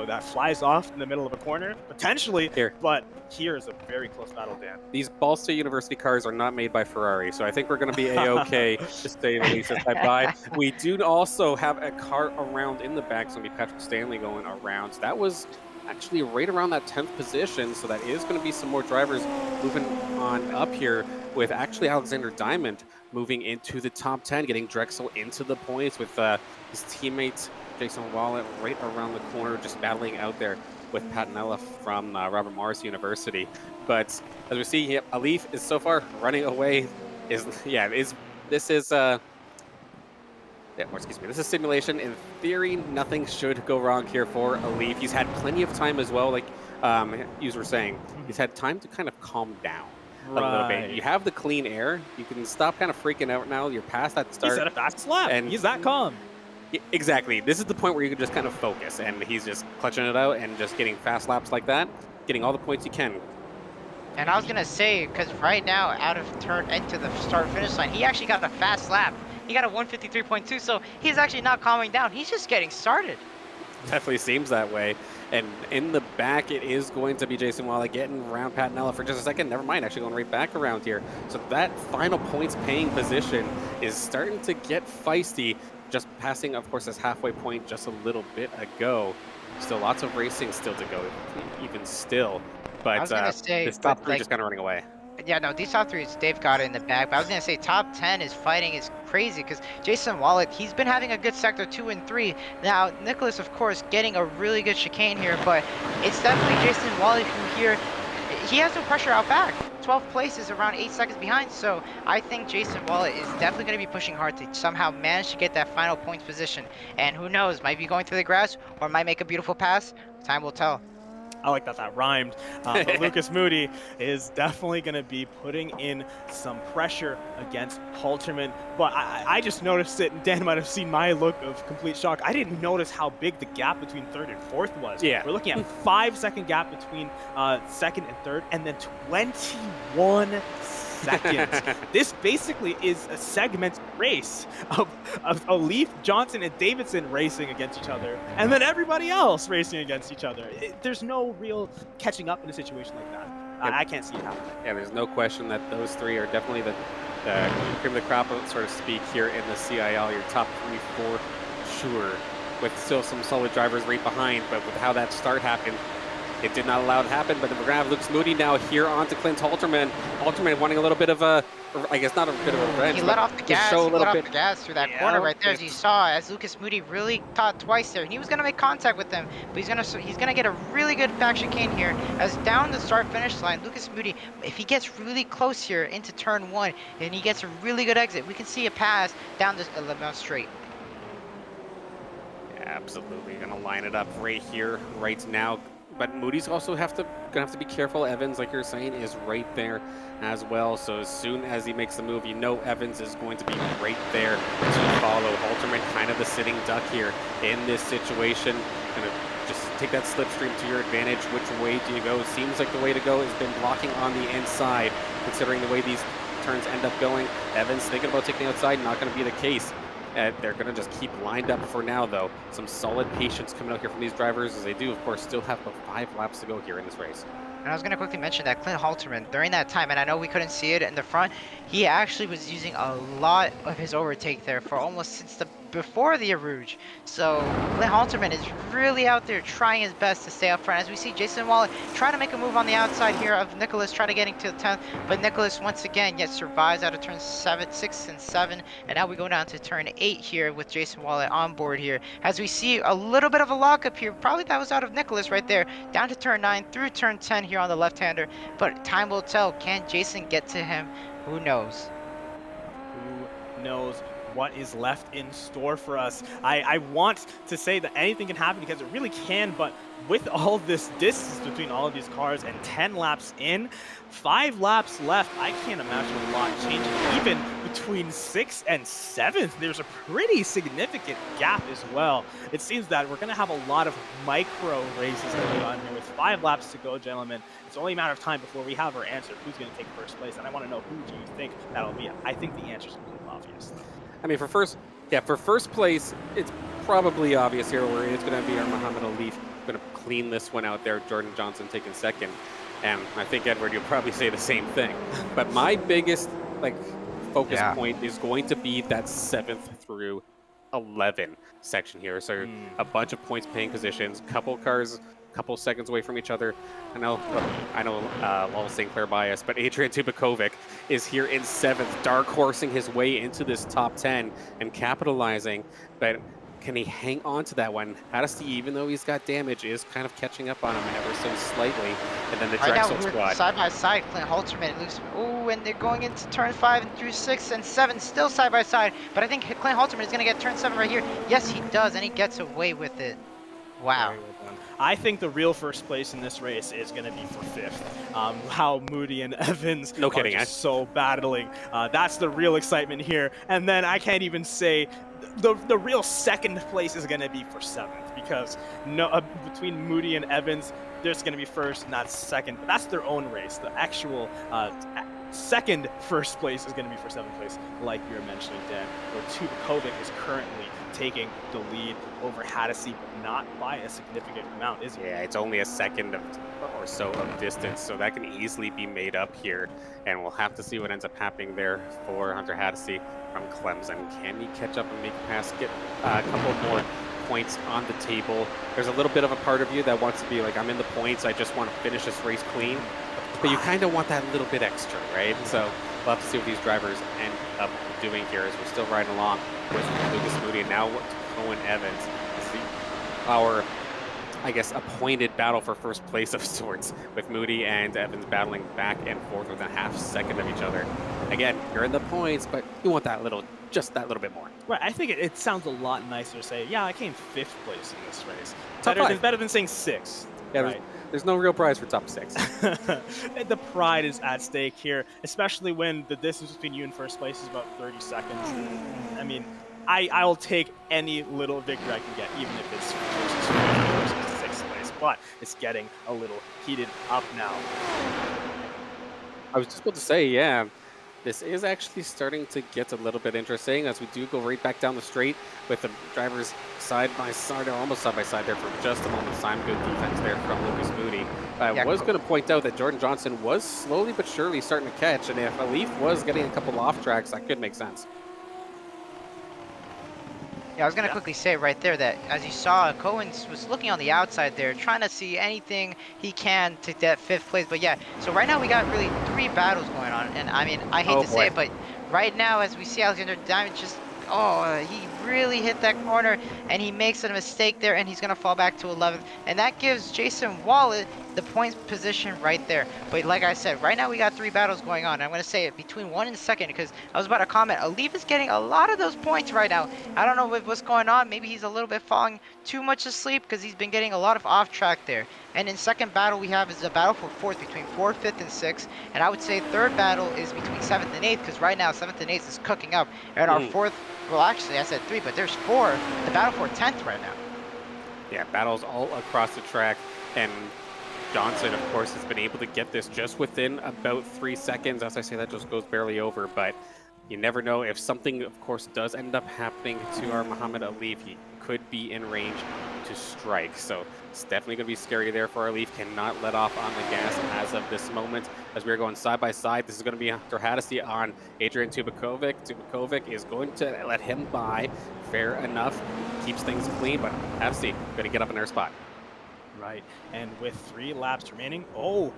that flies off in the middle of a corner, potentially. But here is a very close battle, Dan. These Ball State University cars are not made by Ferrari, so I think we're going to be A-okay to stay the least as by. We do also have a car around in the back, so we Patrick Stanley going around. So that was actually right around that 10th position, so that is going to be some more drivers moving on up here, with actually Alexander Diamond moving into the top 10, getting Drexel into the points with his teammates Jason Wallet right around the corner, just battling out there with Patnella from Robert Morris University. But as we see, Alif is so far running away. This is simulation. In theory, nothing should go wrong here for Alif. He's had plenty of time as well. Like you were saying, he's had time to kind of calm down a little bit. You Right. have the clean air. You can stop kind of freaking out now. You're past that He's start. at a fast lap. And He's that calm. Exactly. This is the point where you can just kind of focus, and he's just clutching it out and just getting fast laps like that, getting all the points you can. And I was gonna say, because right now, out of turn into the start finish line, he actually got a fast lap. He got a 153.2, so he's actually not calming down. He's just getting started. Definitely seems that way. And in the back, it is going to be Jason Wallach getting around Patinella for just a second. Never mind, actually going right back around here. So that final points paying position is starting to get feisty. Just passing, of course, this halfway point just a little bit ago. Still lots of racing still to go, even still. I was But gonna say, this top but, three like, just kind of running away. yeah, no, these top threes, they've got it in the bag. But I was gonna say top 10 is fighting is crazy because Jason Wallach, he's been having a good sector 2 and 3. Now, Nicholas, of course, getting a really good chicane here, but it's definitely Jason Wallach who here, he has no pressure out back. 12th place is around 8 seconds behind, so I think Jason Wallach is definitely going to be pushing hard to somehow manage to get that final points position. And who knows, might be going through the grass or might make a beautiful pass. Time will tell. I like that that rhymed. But Lucas Moody is definitely going to be putting in some pressure against Halterman. But I just noticed it, and Dan might have seen my look of complete shock. I didn't notice how big the gap between third and fourth was. Yeah. We're looking at 5-second gap between second and third, and then 21 seconds. This basically is a segment race of Leaf, Johnson, and Davidson racing against each other, and then everybody else racing against each other. There's no real catching up in a situation like that. I can't see it happening. Yeah, there's no question that those three are definitely the cream of the crop, so to speak, here in the CIL. Your top 3, 4, sure, with still some solid drivers right behind. But with how that start happened, it did not allow it to happen. But we're gonna have Lucas Moody now here onto Clint Halterman. Halterman wanting a little bit of a, I guess not a bit of a revenge. He let off the gas. He let off the gas through that corner right there, as you saw, as Lucas Moody really caught twice there. He was gonna make contact with them, but he's gonna get a really good back chicane here. As down the start-finish line, Lucas Moody, if he gets really close here into turn 1 and he gets a really good exit, we can see a pass down the 11 straight. Yeah, absolutely, gonna line it up right here, right now. But Moody's also gonna have to be careful. Evans, like you're saying, is right there as well. So as soon as he makes the move, you know Evans is going to be right there to follow. Halterman kind of the sitting duck here in this situation. Gonna just take that slipstream to your advantage. Which way do you go? Seems like the way to go has been blocking on the inside, considering the way these turns end up going. Evans thinking about taking outside, not going to be the case. They're going to just keep lined up for now, though. Some solid patience coming out here from these drivers, as they do, of course, still have about 5 laps to go here in this race. And I was going to quickly mention that Clint Halterman, during that time, and I know we couldn't see it in the front, he actually was using a lot of his overtake there for almost since before the Arouge. So Clint Halterman is really out there trying his best to stay up front. As we see Jason Wallach trying to make a move on the outside here of Nicholas, trying to get into the 10th, but Nicholas once again yet survives out of turn 6 and 7, and now we go down to turn 8 here with Jason Wallach on board here. As we see a little bit of a lockup here, probably that was out of Nicholas right there, down to turn 9 through turn 10 here on the left-hander, but time will tell. Can Jason get to him? Who knows? Who knows what is left in store for us? I want to say that anything can happen because it really can, but with all this distance between all of these cars and 10 laps in, 5 laps left, I can't imagine a lot changing. Even between 6th and 7th, there's a pretty significant gap as well. It seems that we're going to have a lot of micro races going on here with 5 laps to go, gentlemen. It's only a matter of time before we have our answer of who's going to take first place, and I want to know, who do you think that'll be? I think the answer is completely obvious. I mean, for first place, it's probably obvious here where it's going to be our Muhammad Ali. Going to clean this one out there. Jordan Johnson taking second. And I think, Edward, you'll probably say the same thing. But my biggest focus point is going to be that 7th through 11 section here. So a bunch of points paying positions, couple cars, couple seconds away from each other. I know Lowell St. Clair bias, but Adrian Tubakovic is here in 7th, dark horsing his way into this top 10 and capitalizing. But can he hang on to that one? Hadassah, even though he's got damage, is kind of catching up on him ever so slightly. And then the Drexel squad. Side by side, Clint Halterman and Lucas. Oh, and they're going into turn 5 and through 6 and 7, still side by side. But I think Clint Halterman is going to get turn 7 right here. Yes, he does, and he gets away with it. Wow. I think the real first place in this race is going to be for fifth. How Moody and Evans No are kidding, just so battling. That's the real excitement here. And then I can't even say the real second place is going to be for seventh, because between Moody and Evans, there's going to be first and that's second. But that's their own race. The actual second first place is going to be for seventh place, like you were mentioning, Dan, where Tubakovic is currently taking the lead over Hadassi, but not by a significant amount, is he? Yeah, it's only a second or so of distance, so that can easily be made up here. And we'll have to see what ends up happening there for Hunter Hadassi from Clemson. Can he catch up and make a pass, get a couple more points on the table? There's a little bit of a part of you that wants to be like, I'm in the points, I just want to finish this race clean. But you kind of want that little bit extra, right? So we'll have to see what these drivers end up doing here as we're still riding along with Lucas Moody. And now Owen Evans is our, I guess, appointed battle for first place of sorts, with Moody and Evans battling back and forth within a half second of each other. Again, you're in the points, but you want that little, just that little bit more. Right, I think it sounds a lot nicer to say, yeah, I came fifth place in this race. Top Better than saying sixth. Yeah, right? There's no real prize for top six. The pride is at stake here, especially when the distance between you and first place is about 30 seconds. I mean, I'll take any little victory I can get, even if it's versus sixth place. But it's getting a little heated up now. I was just about to say, yeah, this is actually starting to get a little bit interesting as we do go right back down the straight with the drivers side by side, or almost side by side there for just a moment. Time good defense there from Lucas Moody. I was going to point out that Jordan Johnson was slowly but surely starting to catch, and if Alif was getting a couple off tracks, that could make sense. Yeah, I was going to quickly say right there that, as you saw, Cohen was looking on the outside there, trying to see anything he can to that fifth place. But yeah, so right now we got really 3 battles going on. And I mean, I hate to say it, but right now, as we see Alexander Diamond just, he really hit that corner, and he makes a mistake there, and he's going to fall back to 11th. And that gives Jason Wallet the points position right there. But like I said, right now we got 3 battles going on. I'm going to say it between 1 and 2nd, because I was about to comment, Alif is getting a lot of those points right now. I don't know what's going on. Maybe he's a little bit falling too much asleep, because he's been getting a lot of off track there. And in second battle we have is a battle for 4th between 4th, 5th, and 6th. And I would say third battle is between 7th and 8th, because right now 7th and 8th is cooking up. And our 4th, well actually I said 3, but there's 4. The battle for 10th right now. Yeah, battles all across the track, and Johnson, of course, has been able to get this just within about 3 seconds. As I say, that just goes barely over, but you never know if something, of course, does end up happening to our Muhammad Alif. He could be in range to strike, so it's definitely going to be scary there for Alif. Cannot let off on the gas as of this moment. As we're going side by side, this is going to be Hunter Hadassi on Adrian Tubakovic. Tubakovic is going to let him by. Fair enough. Keeps things clean, but Hadassi going to get up in their spot. Right, and with 3 laps remaining,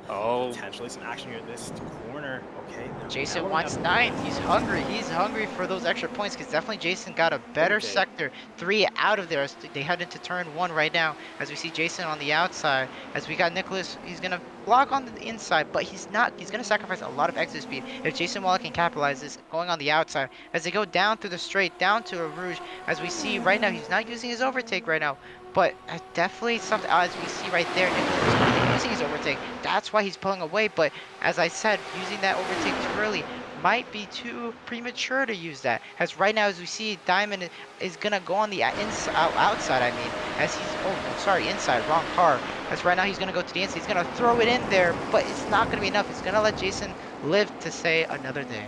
potentially some action here at this corner. Okay, Jason wants 9th. He's hungry. He's hungry for those extra points, because definitely Jason got a better sector 3 out of there as they head into turn 1 right now. As we see Jason on the outside, as we got Nicholas, he's gonna block on the inside, but he's not. He's gonna sacrifice a lot of exit speed if Jason Waller can capitalize this going on the outside as they go down through the straight down to a Rouge. As we see right now, he's not using his overtake right now. But definitely something, as we see right there, Nicholas using his overtake. That's why he's pulling away. But as I said, using that overtake too early might be too premature to use that. As right now, as we see, Diamond is going to go on the outside, I mean. As he's, inside, wrong car. As right now, he's going to go to the inside. He's going to throw it in there, but it's not going to be enough. He's going to let Jason live to say another day.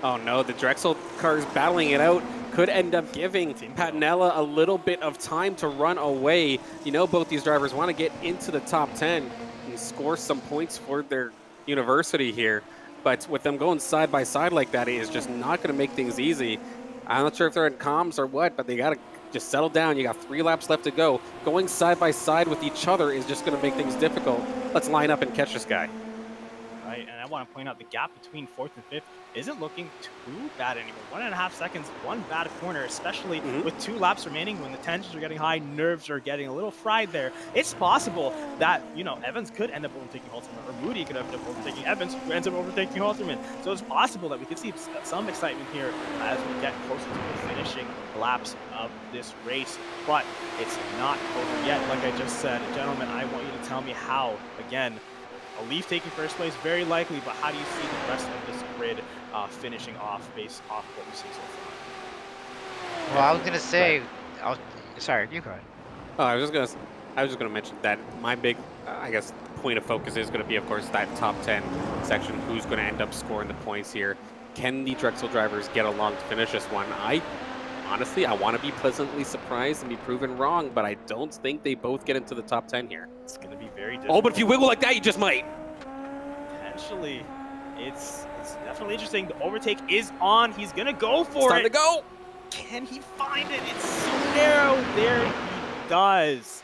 Oh no, the Drexel cars battling it out could end up giving Patinella a little bit of time to run away. You know, both these drivers want to get into the top 10 and score some points for their university here. But with them going side by side like that, it is just not going to make things easy. I'm not sure if they're in comms or what, but they got to just settle down. You got 3 laps left to go. Going side by side with each other is just going to make things difficult. Let's line up and catch this guy. Right, right. And I want to point out the gap between 4th and 5th isn't looking too bad anymore. 1.5 seconds, one bad corner, especially with 2 laps remaining when the tensions are getting high, nerves are getting a little fried there. It's possible that, you know, Evans could end up overtaking Halterman, or Moody could end up overtaking Evans, who ends up overtaking Halterman. So it's possible that we could see some excitement here as we get closer to the finishing laps of this race. But it's not over yet, like I just said. Gentlemen, I want you to tell me how, again, a Leaf taking first place, very likely, but how do you see the rest of this grid finishing off based off what we've seen so far? Well, I was gonna say, sorry, you go ahead. Oh, I was just gonna mention that my big, I guess, point of focus is gonna be, of course, that top 10 section. Who's gonna end up scoring the points here? Can the Drexel drivers get along to finish this one? Honestly, I want to be pleasantly surprised and be proven wrong, but I don't think they both get into the top 10 here. It's going to be very difficult. Oh, but if you wiggle like that, you just might. Potentially. It's definitely interesting. The overtake is on. He's going to go for It's time to go. Can he find it? It's so narrow. There he does.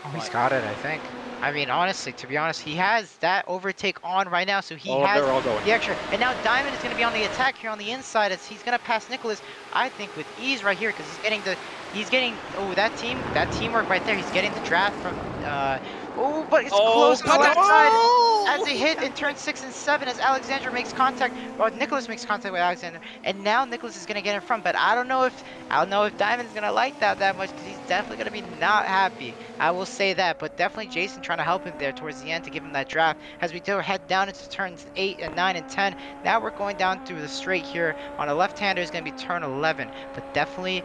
Oh, he's got it, I think. I mean, honestly, to be honest, he has that overtake on right now, so he has they're all going. the extra. And now Diamond is going to be on the attack here on the inside as he's going to pass Nicholas, I think, with ease right here because he's getting, oh, that teamwork right there. He's getting the draft from, but it's close on the left side as they hit in turn 6 and 7 as Alexander makes contact, or Nicholas makes contact with Alexander, and now Nicholas is going to get in front. But I don't know if Diamond's going to like that much because he's definitely going to be not happy. I will say that, but definitely Jason trying to help him there towards the end to give him that draft as we do head down into turns 8 and 9 and 10. Now we're going down through the straight here. On the left-hander is going to be turn 11, but definitely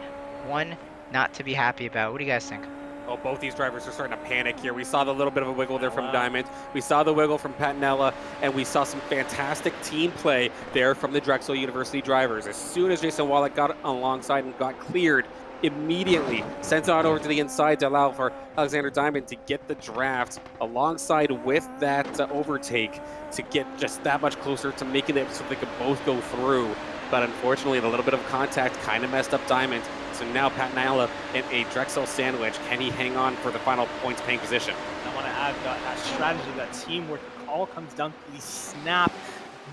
one not to be happy about. What do you guys think? Oh, both these drivers are starting to panic here. We saw the little bit of a wiggle there from Diamond. We saw the wiggle from Patinella, and we saw some fantastic team play there from the Drexel University drivers. As soon as Jason Wallach got alongside and got cleared, immediately sent it on over to the inside to allow for Alexander Diamond to get the draft alongside with that overtake to get just that much closer to making it so they could both go through. But unfortunately, the little bit of contact kind of messed up Diamond. So now Patinella in a Drexel sandwich. Can he hang on for the final points paying position? I want to add that strategy, that teamwork. It all comes down to the snap,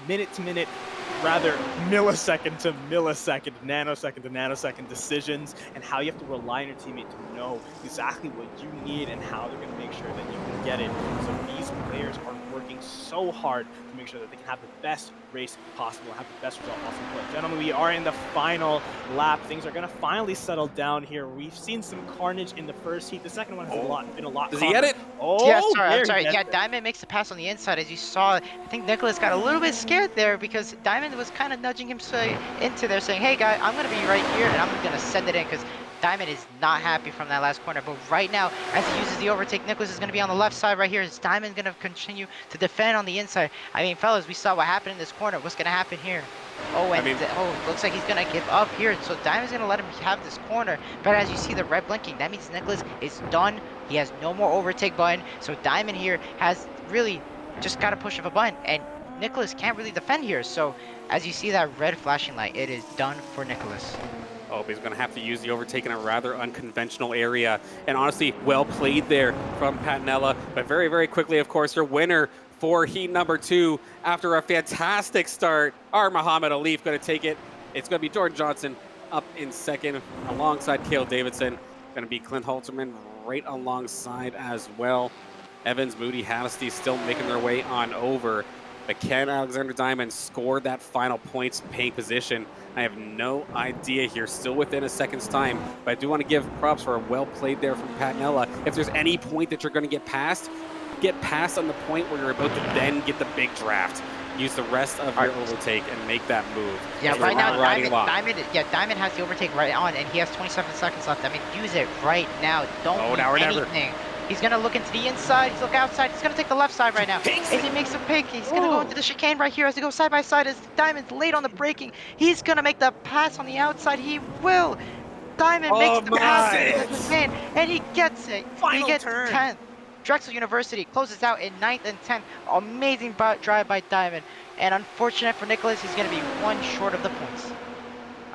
minute to minute, rather millisecond to millisecond, nanosecond to nanosecond decisions, and how you have to rely on your teammate to know exactly what you need and how they're going to make sure that you can get it. So these players are working so hard to make sure that they can have the best race possible, have the best result possible. But gentlemen, we are in the final lap. Things are going to finally settle down here. We've seen some carnage in the first heat. The second one has been a lot. Does he get it? Oh, yeah, I'm sorry. Yeah, Diamond makes the pass on the inside. As you saw, I think Nicholas got a little bit scared there because Diamond was kind of nudging him into there, saying, hey, guy, I'm going to be right here, and I'm going to send it in because Diamond is not happy from that last corner. But right now, as he uses the overtake, Nicholas is going to be on the left side right here. Is Diamond going to continue to defend on the inside? I mean, fellas, we saw what happened in this corner. What's going to happen here? Oh, and looks like he's going to give up here. So Diamond's going to let him have this corner. But as you see the red blinking, that means Nicholas is done. He has no more overtake button. So Diamond here has really just got to push of a button. And Nicholas can't really defend here. So as you see that red flashing light, it is done for Nicholas. Oh, but he's going to have to use the overtake in a rather unconventional area. And honestly, well played there from Patinella. But very, very quickly, of course, your winner for heat number 2 after a fantastic start. Our Muhammad Alif going to take it. It's going to be Jordan Johnson up in second alongside Cale Davidson. Going to be Clint Halterman right alongside as well. Evans, Moody, Hannity still making their way on over. But can Alexander Diamond score that final points paying position? I have no idea here, still within a second's time. But I do want to give props for a well played there from Patinella. If there's any point that you're going to get past on the point where you're about to then get the big draft. Use the rest of your overtake and make that move. Yeah, right now Diamond has the overtake right on, and he has 27 seconds left. I mean, use it right now. Don't do anything. He's going to look into the inside. He's looking outside. He's going to take the left side right now. As he makes a pick, he's going to go into the chicane right here as they go side by side as Diamond's late on the braking. He's going to make the pass on the outside. He will. Diamond makes the pass in the chicane, and he gets it. He gets 10th. Drexel University closes out in 9th and 10th. Amazing drive by Diamond. And unfortunate for Nicholas, he's going to be one short of the points.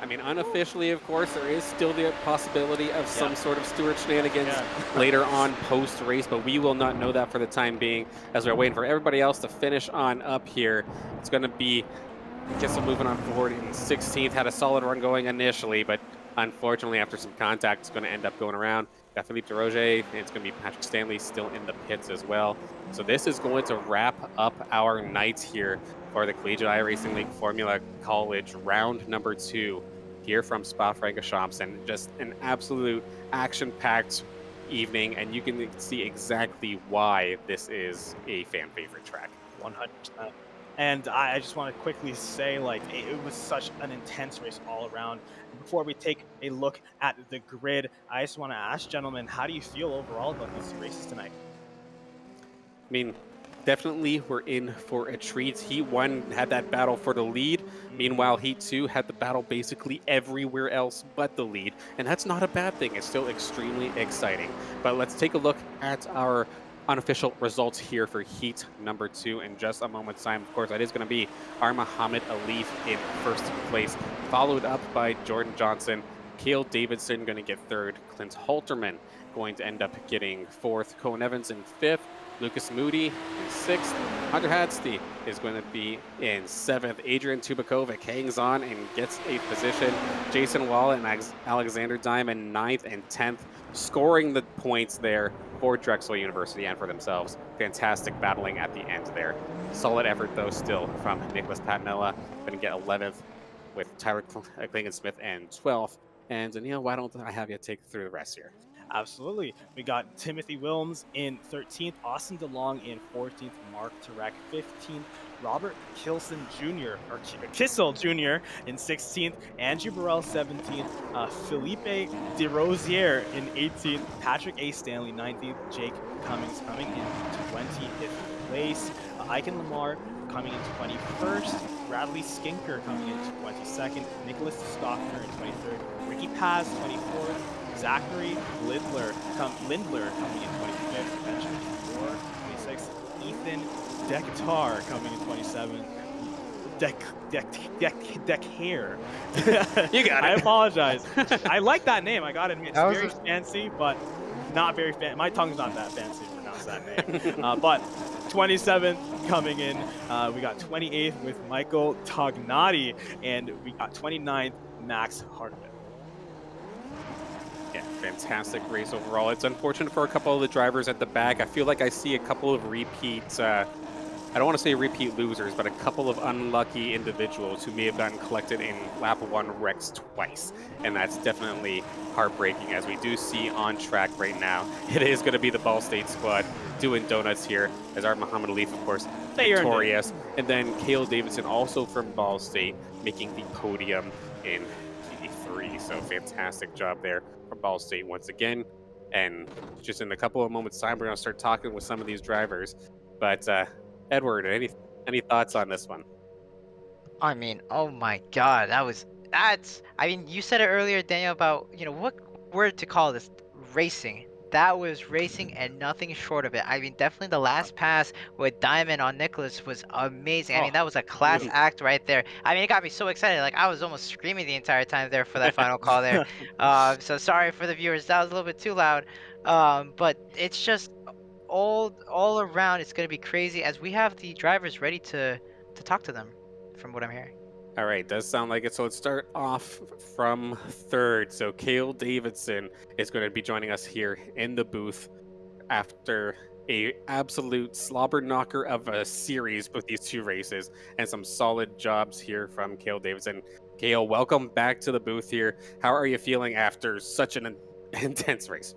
I mean, unofficially, of course, there is still the possibility of some sort of Stewart shenanigans later on post-race, but we will not know that for the time being as we're waiting for everybody else to finish on up here. It's going to be Kissel moving on forward in 16th, had a solid run going initially, but unfortunately, after some contact, it's going to end up going around. Got Philippe de Roger, and it's going to be Patrick Stanley still in the pits as well. So this is going to wrap up our night here for the Collegiate iRacing League Formula College round number 2 here from Spa-Francorchamps, and just an absolute action-packed evening, and you can see exactly why this is a fan favorite track. 100%. And I just want to quickly say, like, it was such an intense race all around. Before we take a look at the grid, I just want to ask, gentlemen, how do you feel overall about these races tonight? I mean, definitely we're in for a treat. Heat 1 had that battle for the lead. Meanwhile, Heat 2 had the battle basically everywhere else but the lead. And that's not a bad thing. It's still extremely exciting. But let's take a look at our unofficial results here for Heat number 2 in just a moment's time. Of course, that is going to be our Muhammad Alif in first place, followed up by Jordan Johnson. Cale Davidson going to get third. Clint Halterman going to end up getting fourth. Cohen Evans in fifth. Lucas Moody in sixth. Hunter Hadstey is going to be in seventh. Adrian Tubakovic hangs on and gets eighth position. Jason Wall and Alexander Diamond ninth and 10th, scoring the points there for Drexel University and for themselves. Fantastic battling at the end there. Solid effort, though, still from Nicholas Patinella. Going to get 11th with Tyler Klingon-Smith and 12th. And Danielle, why don't I have you take through the rest here? Absolutely. We got Timothy Wilms in 13th, Austin DeLong in 14th, Mark Turek 15th, Robert Kilson Jr., or Kissel Jr. in 16th, Andrew Burrell 17th, Felipe De Rosier in 18th, Patrick A. Stanley 19th, Jake Cummings coming in 20th place, Aiken Lamar coming in 21st, Bradley Skinker coming in 22nd, Nicholas Stockner in 23rd, Ricky Paz 24th, Zachary Lindler coming in 25th, Benjamin Moore 26th, Ethan Decatar coming in 27th, Decaire. You got it. I apologize. I like that name, I gotta admit. It's very fancy, but not very fancy. My tongue's not that fancy to pronounce that name. But 27th coming in, we got 28th with Michael Tognati, and we got 29th, Max Hartman. Yeah, fantastic race overall. It's unfortunate for a couple of the drivers at the back. I feel like I see a couple of repeats, I don't want to say repeat losers, but a couple of unlucky individuals who may have gotten collected in lap 1 wrecks twice. And that's definitely heartbreaking, as we do see on track right now. It is going to be the Ball State squad doing donuts here, as our Muhammad Alif, of course, victorious. And then Cale Davidson, also from Ball State, making the podium in T3. So fantastic job there from Ball State once again. And just in a couple of moments' time, we're going to start talking with some of these drivers. But Edward, any thoughts on this one? I mean, oh my God, I mean, you said it earlier, Daniel, about, you know, what word to call this? Racing. That was racing and nothing short of it. I mean, definitely the last pass with Diamond on Nicholas was amazing. I mean, that was a class act right there. I mean, it got me so excited. Like, I was almost screaming the entire time there for that final call there. So sorry for the viewers. That was a little bit too loud. But it's just all around, it's going to be crazy, as we have the drivers ready to talk to them, from what I'm hearing. All right, does sound like it. So let's start off from third. So Cale Davidson is going to be joining us here in the booth after a absolute slobber knocker of a series with these two races, and some solid jobs here from Cale Davidson. Cale, welcome back to the booth here. How are you feeling after such an intense race?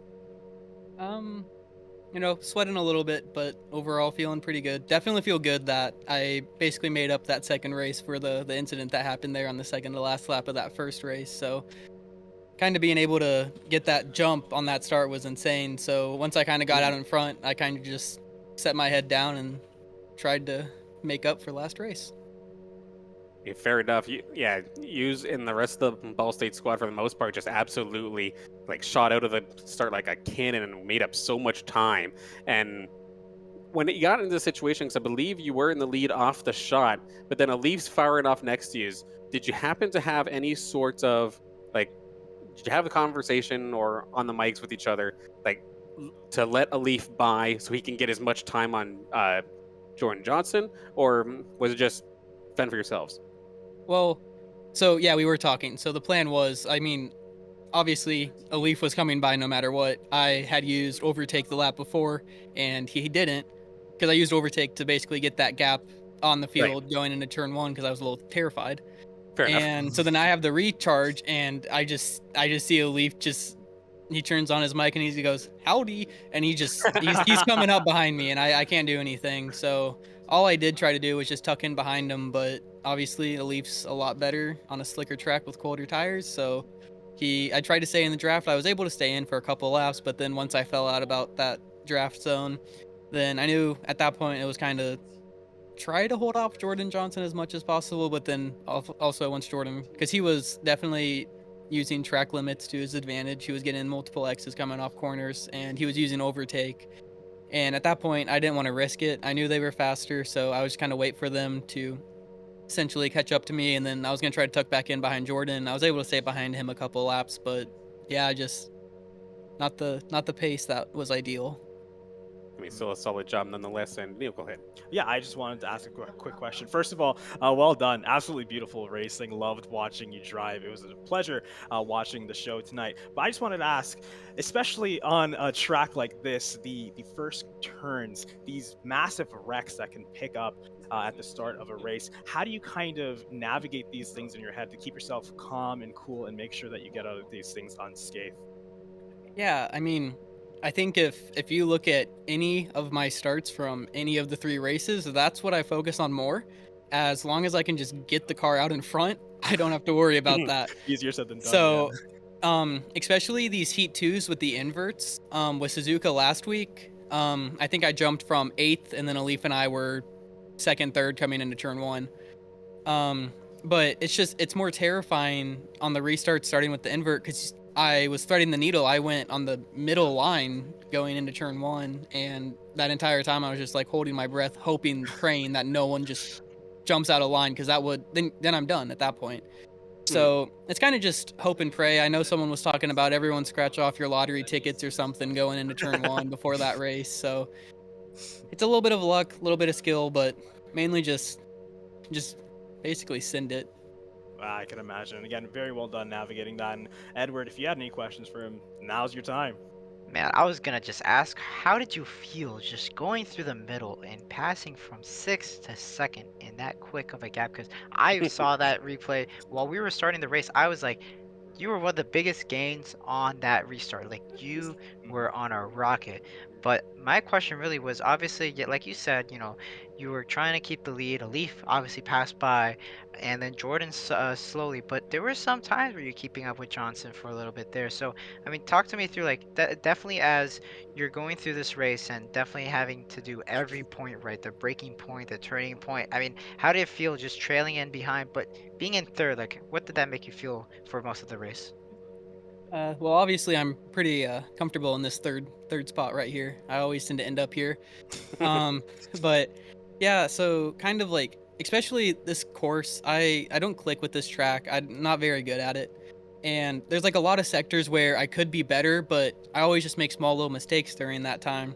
You know, sweating a little bit, but overall feeling pretty good. Definitely feel good that I basically made up that second race for the incident that happened there on the second to last lap of that first race. So kind of being able to get that jump on that start was insane. So once I kind of got out in front, I kind of just set my head down and tried to make up for last race. Yeah, fair enough. Yeah, Hughes and the rest of the Ball State squad, for the most part, just absolutely like shot out of the start like a cannon and made up so much time. And when you got into the situation, because I believe you were in the lead off the shot, but then Alif's firing off next to you, did you happen to have any sorts of like, did you have a conversation or on the mics with each other, like to let a Leaf by so he can get as much time on Jordan Johnson, or was it just fend for yourselves? Well, so yeah, we were talking. So the plan was, I mean, obviously a Leaf was coming by no matter what. I had used overtake the lap before, and he didn't, because I used overtake to basically get that gap on the Right. field going into turn one because I was a little terrified. Fair enough. And so then I have the recharge, and I just see a Leaf just he turns on his mic and he goes howdy, and he's coming up behind me, and I can't do anything. So all I did try to do was just tuck in behind him, but obviously the Leaf's a lot better on a slicker track with colder tires. So I tried to stay in the draft. I was able to stay in for a couple laps, but then once I fell out about that draft zone, then I knew at that point it was kind of try to hold off Jordan Johnson as much as possible, but then also once Jordan, because he was definitely using track limits to his advantage. He was getting multiple X's coming off corners, and he was using overtake. And at that point, I didn't want to risk it. I knew they were faster, so I was just kind of wait for them to essentially catch up to me, and then I was gonna try to tuck back in behind Jordan. I was able to stay behind him a couple laps, but yeah, just not the pace that was ideal. I mean, still a solid job nonetheless. And Neil, go ahead. Yeah, I just wanted to ask a quick question. First of all, well done. Absolutely beautiful racing. Loved watching you drive. It was a pleasure watching the show tonight. But I just wanted to ask, especially on a track like this, the first turns, these massive wrecks that can pick up at the start of a race, how do you kind of navigate these things in your head to keep yourself calm and cool and make sure that you get out of these things unscathed? Yeah, I mean, I think if you look at any of my starts from any of the 3 races, that's what I focus on more. As long as I can just get the car out in front, I don't have to worry about that. Easier said than done. So, Yeah. especially these heat 2s with the inverts, with Suzuka last week, I think I jumped from 8th, and then Alif and I were 2nd, 3rd coming into turn 1. Um, but it's more terrifying on the restart starting with the invert because I was threading the needle. I went on the middle line going into turn 1, and that entire time I was just like holding my breath, hoping, praying that no one just jumps out of line, because that would then I'm done at that point. So it's kind of just hope and pray. I know someone was talking about everyone scratch off your lottery tickets or something going into turn 1 before that race. So it's a little bit of luck, a little bit of skill, but mainly just basically send it. I can imagine. Again, very well done navigating that. And Edward, if you had any questions for him, now's your time. Man, I was gonna just ask, how did you feel just going through the middle and passing from 6th to 2nd in that quick of a gap? Because I saw that replay while we were starting the race. I was like, you were one of the biggest gains on that restart. Like, you were on a rocket. But my question really was, obviously, yeah, like you said, you were trying to keep the lead. A Leaf obviously passed by, and then Jordan slowly. But there were some times where you're keeping up with Johnson for a little bit there. So, I mean, talk to me through, like, definitely as you're going through this race and definitely having to do every point right, the breaking point, the turning point. I mean, how did it feel just trailing in behind, but being in third? Like, what did that make you feel for most of the race? Well, obviously, I'm pretty comfortable in this third spot right here. I always tend to end up here. Um, but yeah, so kind of like, especially this course, I don't click with this track. I'm not very good at it. And there's like a lot of sectors where I could be better, but I always just make small little mistakes during that time.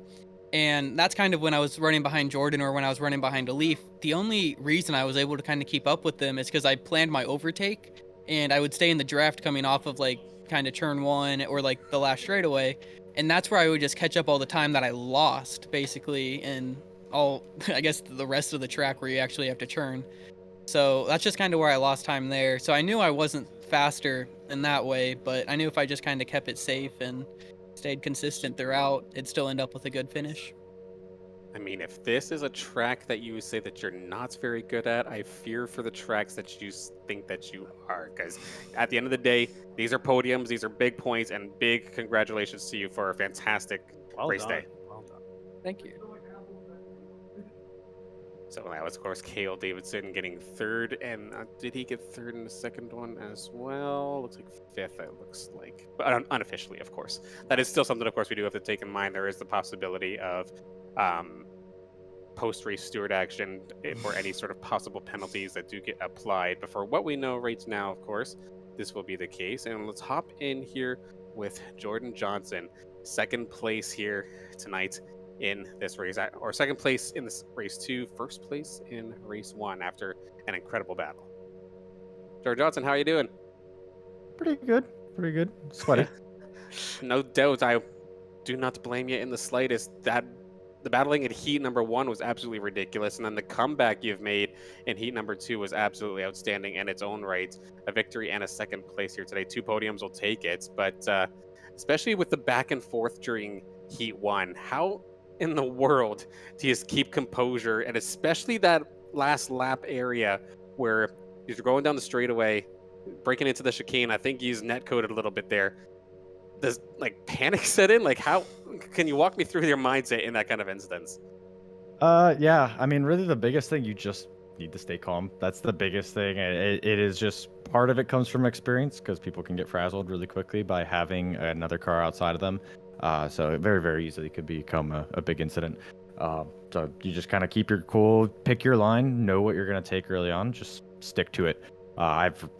And that's kind of when I was running behind Jordan or when I was running behind a Leaf. The only reason I was able to kind of keep up with them is because I planned my overtake, and I would stay in the draft coming off of like kind of turn 1 or like the last straightaway. And that's where I would just catch up all the time that I lost basically in all, I guess, the rest of the track where you actually have to turn. So that's just kind of where I lost time there. So I knew I wasn't faster in that way, but I knew if I just kind of kept it safe and stayed consistent throughout, it'd still end up with a good finish. I mean, if this is a track that you say that you're not very good at, I fear for the tracks that you think that you are. Because at the end of the day, these are podiums, these are big points, and big congratulations to you for a fantastic race day. Well done. Thank you. So that was, of course, Cale Davidson getting third. And did he get third in the second one as well? Looks like fifth, it looks like. But unofficially, of course. That is still something, of course, we do have to take in mind. There is the possibility of post-race steward action for any sort of possible penalties that do get applied. But for what we know right now, of course, this will be the case. And let's hop in here with Jordan Johnson, second place here tonight in this race, or second place in this race 2, first place in race 1 after an incredible battle. Jordan Johnson, how are you doing? Pretty good. Pretty good. Sweaty. No doubt, I do not blame you in the slightest. That the battling in heat number 1 was absolutely ridiculous, and then the comeback you've made in heat number 2 was absolutely outstanding in its own right. A victory and a second place here today. 2 podiums will take it, but especially with the back and forth during heat 1, how in the world do you just keep composure, and especially that last lap area where you're going down the straightaway, breaking into the chicane? I think he's net coded a little bit there. Does like panic set in? Like, how can you walk me through your mindset in that kind of instance? Yeah. I mean, really, the biggest thing, you just need to stay calm. That's the biggest thing. It is just part of it comes from experience, because people can get frazzled really quickly by having another car outside of them. So it very, very easily could become a big incident. So you just kind of keep your cool, pick your line, know what you're gonna take early on, just stick to it.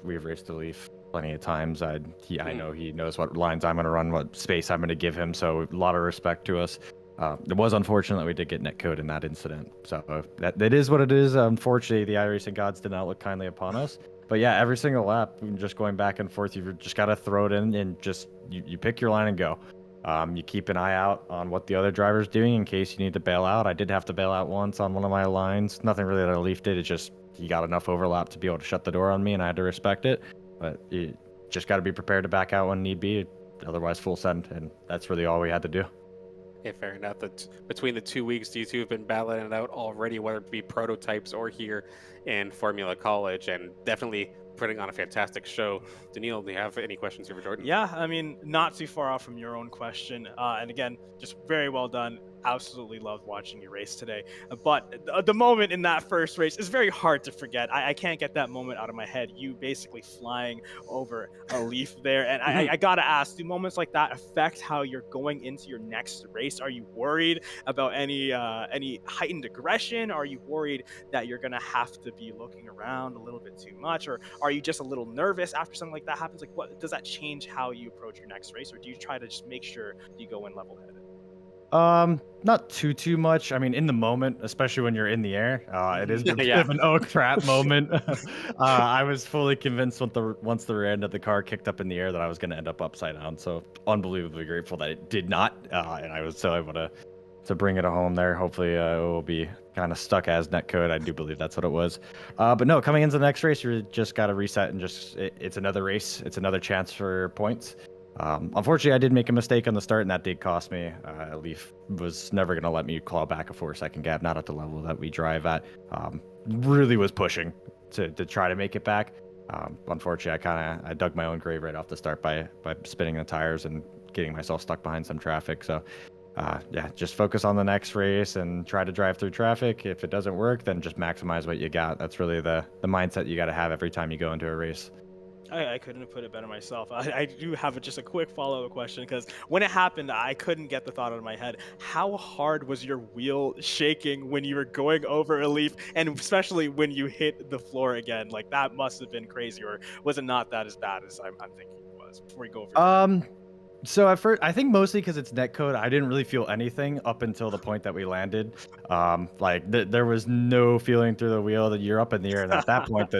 We've raced the Leaf plenty of times. I know he knows what lines I'm going to run, what space I'm going to give him. So a lot of respect to us. It was unfortunate that we did get net code in that incident. So that is what it is. Unfortunately, the iRacing gods did not look kindly upon us. But yeah, every single lap, just going back and forth, you've just got to throw it in and just you pick your line and go. You keep an eye out on what the other driver's doing in case you need to bail out. I did have to bail out once on one of my lines. Nothing really that a Leaf did. It's just he got enough overlap to be able to shut the door on me, and I had to respect it. But you just got to be prepared to back out when need be. Otherwise, full send, and that's really all we had to do. Yeah, fair enough. Between the 2 weeks, you two have been battling it out already, whether it be prototypes or here in Formula College, and definitely putting on a fantastic show. Daniil, do you have any questions here for Jordan? Yeah, I mean, not too far off from your own question. And again, just very well done. Absolutely loved watching you race today. But the moment in that first race is very hard to forget. I can't get that moment out of my head. You basically flying over a Leaf there. And I gotta ask, do moments like that affect how you're going into your next race? Are you worried about any heightened aggression? Are you worried that you're gonna have to be looking around a little bit too much? Or are you just a little nervous after something like that happens? Like, what does that change how you approach your next race? Or do you try to just make sure you go in level-headed? Not too much. I mean, in the moment, especially when you're in the air, it is a bit Yeah. of an oh crap moment. I was fully convinced once the rear end of the car kicked up in the air that I was going to end up upside down. So unbelievably grateful that it did not, and I was so able to bring it home there. Hopefully, it will be kind of stuck as netcode. I do believe that's what it was. But no, coming into the next race, you just got to reset and it's another race. It's another chance for points. Unfortunately, I did make a mistake on the start, and that did cost me. Leaf was never going to let me claw back a 4-second gap, not at the level that we drive at. Really was pushing to try to make it back. Unfortunately, I dug my own grave right off the start by spinning the tires and getting myself stuck behind some traffic. So, yeah, just focus on the next race and try to drive through traffic. If it doesn't work, then just maximize what you got. That's really the mindset you got to have every time you go into a race. I couldn't have put it better myself. I do have just a quick follow-up question, because when it happened, I couldn't get the thought out of my head. How hard was your wheel shaking when you were going over a Leaf, and especially when you hit the floor again? Like, that must have been crazy, or was it not that as bad as I'm thinking it was? Before we go over. So at first, I think mostly because it's netcode, I didn't really feel anything up until the point that we landed. There was no feeling through the wheel that you're up in the air, and at that point,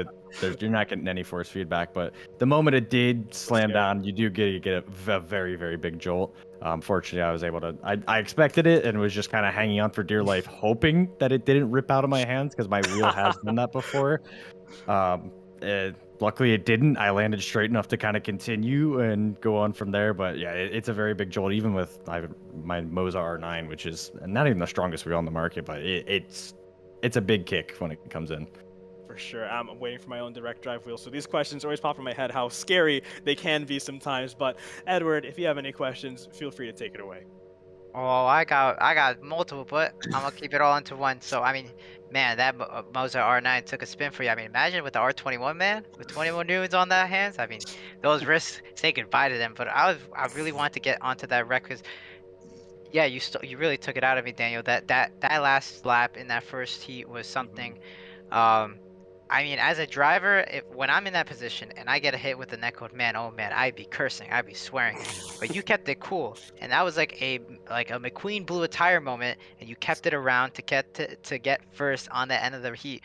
you're not getting any force feedback. But the moment it did slam down, you do get a very, very big jolt. Fortunately, I was able to. I expected it and was just kind of hanging on for dear life, hoping that it didn't rip out of my hands, because my wheel has done that before. Luckily it didn't. I landed straight enough to kind of continue and go on from there. But yeah, it's a very big jolt, even with my Moza R9, which is not even the strongest wheel on the market, but it's a big kick when it comes in. For sure. I'm waiting for my own direct drive wheel, so these questions always pop in my head, how scary they can be sometimes. But Edward, if you have any questions, feel free to take it away. Oh, I got multiple, but I'm gonna keep it all into one. So I mean, man, that Moza R9 took a spin for you. I mean, imagine with the R21, man, with 21 newtons on that hands. I mean, those risks, say goodbye to them. But I really wanted to get onto that wreck, because Yeah, you really took it out of me, Daniel. That last lap in that first heat was something. Um, I mean, as a driver, when I'm in that position and I get a hit with the netcode, man, oh man, I'd be cursing, I'd be swearing. But you kept it cool, and that was like a McQueen blew a tire moment, and you kept it around to get first on the end of the heat.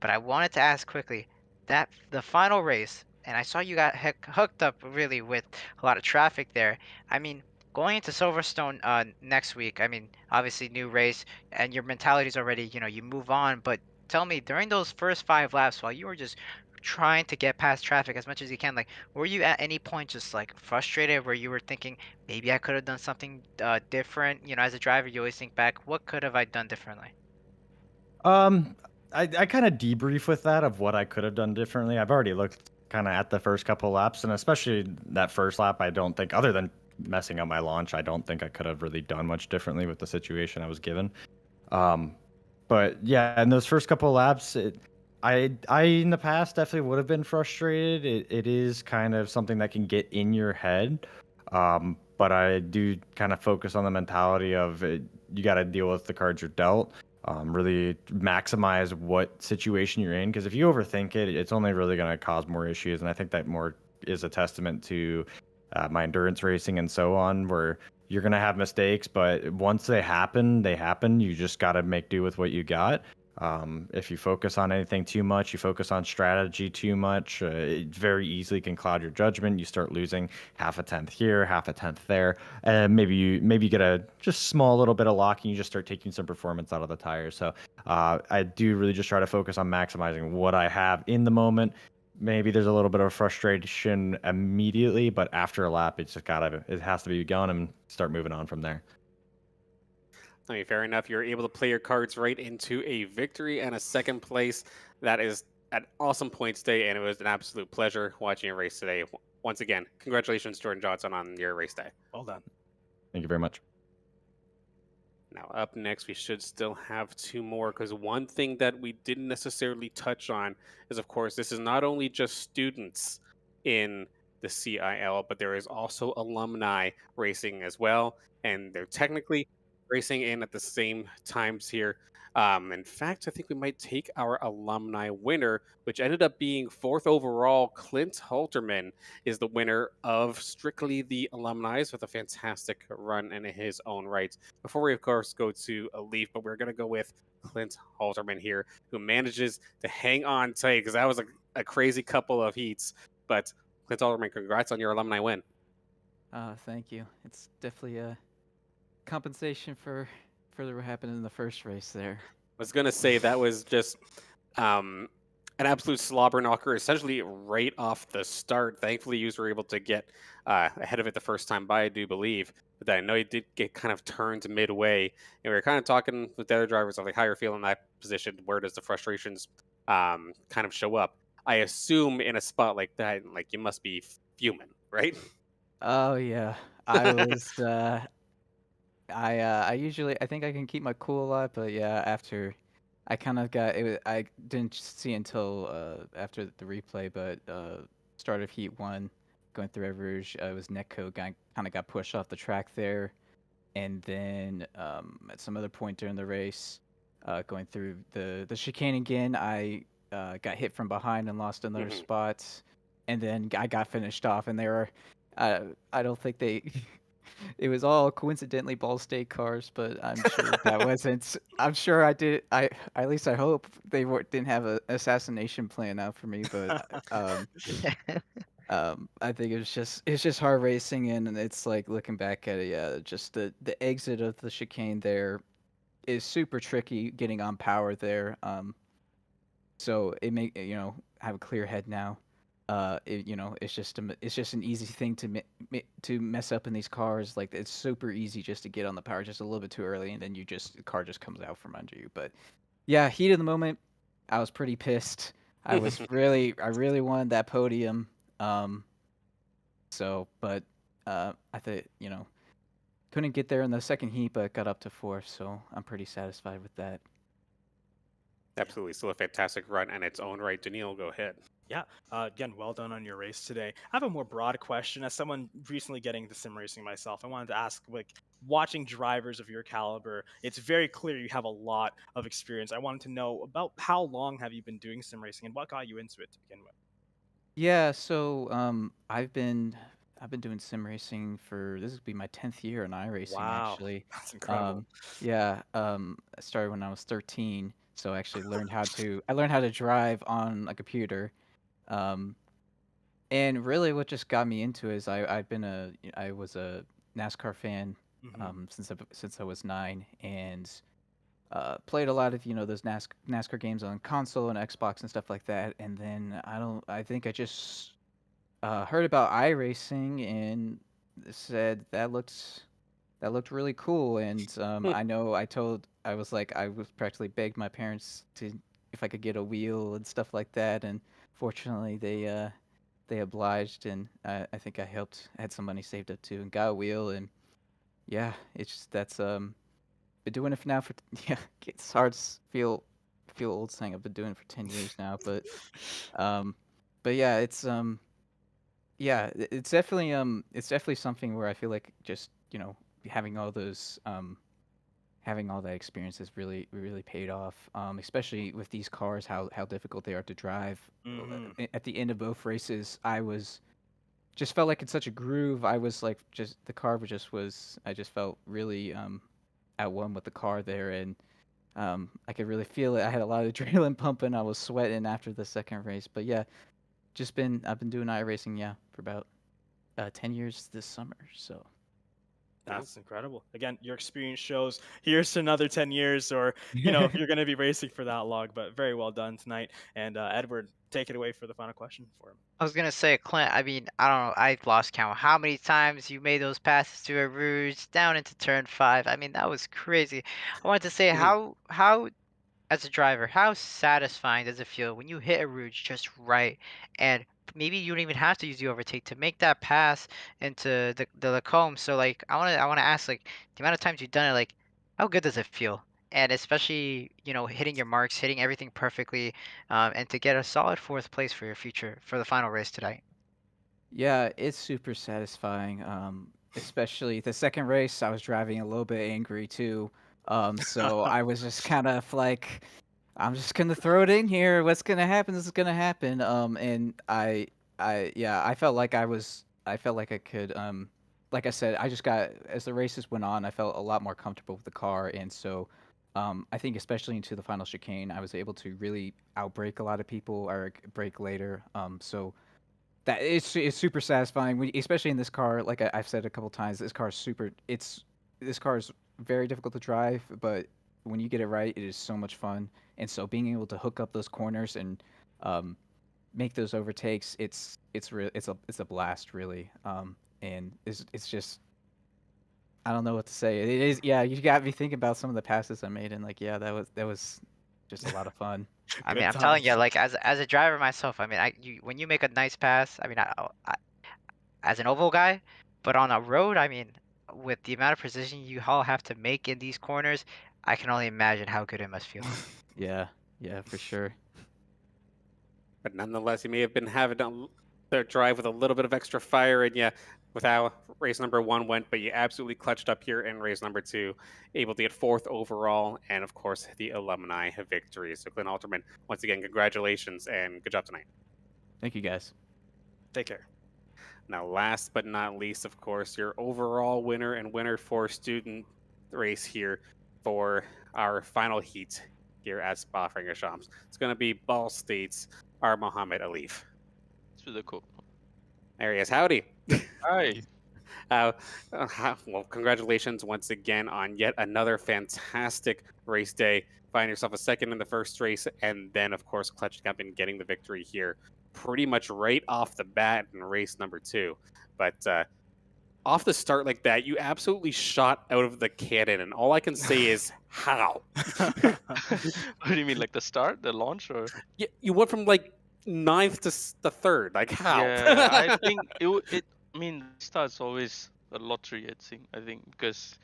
But I wanted to ask quickly, that the final race, and I saw you got hooked up really with a lot of traffic there. I mean, going into Silverstone next week, I mean, obviously new race, and your mentality's already, you move on, but tell me, during those first 5 laps, while you were just trying to get past traffic as much as you can, like, were you at any point just like frustrated where you were thinking, maybe I could have done something different? As a driver, you always think back, what could have I done differently? Um, I kind of debrief with that of what I could have done differently. I've already looked kind of at the first couple laps, and especially that first lap, I don't think, other than messing up my launch, I don't think I could have really done much differently with the situation I was given. Um, but yeah, in those first couple laps, I in the past definitely would have been frustrated. It is kind of something that can get in your head. But I do kind of focus on the mentality of you got to deal with the cards you're dealt. Really maximize what situation you're in, because if you overthink it, it's only really going to cause more issues. And I think that more is a testament to my endurance racing and so on, where you're going to have mistakes, but once they happen, they happen. You just got to make do with what you got. If you focus on anything too much, you focus on strategy too much, it very easily can cloud your judgment. You start losing half a tenth here, half a tenth there, and maybe you get a just small little bit of lock, and you just start taking some performance out of the tires. So I do really just try to focus on maximizing what I have in the moment. Maybe there's a little bit of frustration immediately, but after a lap, it has to be gone and start moving on from there. I mean, fair enough. You're able to play your cards right into a victory and a second place. That is an awesome points day, and it was an absolute pleasure watching your race today. Once again, congratulations, Jordan Johnson, on your race day. Well done. Thank you very much. Now, up next, we should still have two more, because one thing that we didn't necessarily touch on is, of course, this is not only just students in the CIL, but there is also alumni racing as well, and they're technically racing in at the same times here. In fact, I think we might take our alumni winner, which ended up being 4th overall. Clint Halterman is the winner of strictly the alumni with a fantastic run in his own right. Before we, of course, go to a leaf, but we're going to go with Clint Halterman here, who manages to hang on tight, because that was a crazy couple of heats. But Clint Halterman, congrats on your alumni win. Thank you. It's definitely a compensation for what happened in the first race there. I was going to say that was just an absolute slobber knocker, essentially right off the start. Thankfully, you were able to get ahead of it the first time by, I do believe. But I know you did get kind of turned midway. And we were kind of talking with the other drivers of like how you're feeling in that position. Where does the frustrations kind of show up? I assume in a spot like that, like you must be fuming, right? Oh yeah, I was. I usually I think I can keep my cool a lot, but yeah, after I kind of got it, I didn't see until after the replay, but start of heat one, going through Eau Rouge, it was Netco kind of got pushed off the track there, and then at some other point during the race, going through the chicane again, I got hit from behind and lost another spot, and then I got finished off, and they were, I don't think they. It was all coincidentally Ball State cars, but I'm sure that wasn't. I'm sure I did. At least I hope they didn't have an assassination plan out for me. But I think it's just hard racing, and it's like looking back at it. Yeah, just the exit of the chicane there is super tricky getting on power there. So it have a clear head now. It's just an easy thing to mess up in these cars. Like it's super easy just to get on the power just a little bit too early, and then the car just comes out from under you. But yeah, heat of the moment, I was pretty pissed. I really wanted that podium. But I thought couldn't get there in the second heat, but got up to 4th, so I'm pretty satisfied with that. Absolutely. Still a fantastic run in its own right. Daniil, go ahead. Yeah. Again, well done on your race today. I have a more broad question. As someone recently getting into sim racing myself, I wanted to ask, like, watching drivers of your caliber, it's very clear you have a lot of experience. I wanted to know about how long have you been doing sim racing and what got you into it to begin with? Yeah, so I've been doing sim racing for this would be my 10th year in iRacing Wow, actually. that's incredible. Yeah, I started when I was 13, so I actually learned how to drive on a computer. Um, and really what just got me into it is I was a NASCAR fan Hmm. since I was 9 and played a lot of those NASCAR games on console and Xbox and stuff like that. And then I think I just heard about iRacing and said that looked really cool. And Hmm. I was like I was practically begged my parents to if I could get a wheel and stuff like that. And fortunately they obliged, and I think I had some money saved up too and got a wheel. And yeah, it's just that's been doing it for now for yeah, it's hard to feel old saying I've been doing it for 10 years now, um but yeah, yeah, it's definitely something where I feel like just, having all those having all that experience has really paid off. Especially with these cars, how difficult they are to drive. Hmm. At the end of both races, I was just felt like in such a groove. I was like just the car was I just felt really at one with the car there. And I could really feel it. I had a lot of adrenaline pumping. I was sweating after the second race. But yeah, I've been doing iRacing, yeah, for about 10 years this summer. So Yeah. That's incredible. Again, your experience shows here's to another 10 years, or, if you're going to be racing for that long. But very well done tonight. And Edward, take it away for the final question for him. I was gonna say, Clint, I mean, I don't know, I lost count how many times you made those passes to a Rouge down into turn 5. I mean, that was crazy. I wanted to say Mhm. how as a driver, how satisfying does it feel when you hit a rouge just right, and maybe you don't even have to use the overtake to make that pass into the Lacombe? So like, I wanna ask, like, the amount of times you've done it, like, how good does it feel? And especially, hitting your marks, hitting everything perfectly, and to get a solid fourth place for your future for the final race tonight. yeah, it's super satisfying. Especially the second race, I was driving a little bit angry too. So I was just kind of like, I'm just gonna throw it in here. What's gonna happen? This is gonna happen. And yeah, I felt like I could, like I said, I just got as the races went on, I felt a lot more comfortable with the car, and so, I think especially into the final chicane, I was able to really outbrake a lot of people or brake later. So that it's super satisfying, especially in this car. Like I've said a couple times, this car is very difficult to drive, but when you get it right, it is so much fun. And so being able to hook up those corners and um, make those overtakes, it's a blast really. And it's just I don't know what to say. It is yeah. You got me thinking about some of the passes I made, and like yeah, that was just a lot of fun. I mean, Good I'm telling you, times. like as a driver myself, I mean, when you make a nice pass, I mean, as an oval guy, but on a road, I mean, with the amount of precision you all have to make in these corners, I can only imagine how good it must feel. Yeah, yeah, for sure. But nonetheless, you may have been having their drive with a little bit of extra fire in you with how race number 1 went, but you absolutely clutched up here in race number 2, able to get 4th overall, and of course, the alumni victory. So, Clint Alterman, once again, congratulations and good job tonight. Thank you guys. Take care. Now, last but not least, of course, your overall winner and winner for student race here for our final heat here at Spa-Francorchamps. It's going to be Ball State's our Mohammed Alif. It's really cool. There he is. Howdy. Hi. Well, congratulations once again on yet another fantastic race day. Find yourself a second in the first race, and then, of course, clutching up and getting the victory here pretty much right off the bat in race number 2. But off the start like that, you absolutely shot out of the cannon, and all I can say is, how? What do you mean, like the start, the launch, or? You went from like ninth to the third. Like, how? Yeah, I think I mean, start's always a lottery. I think because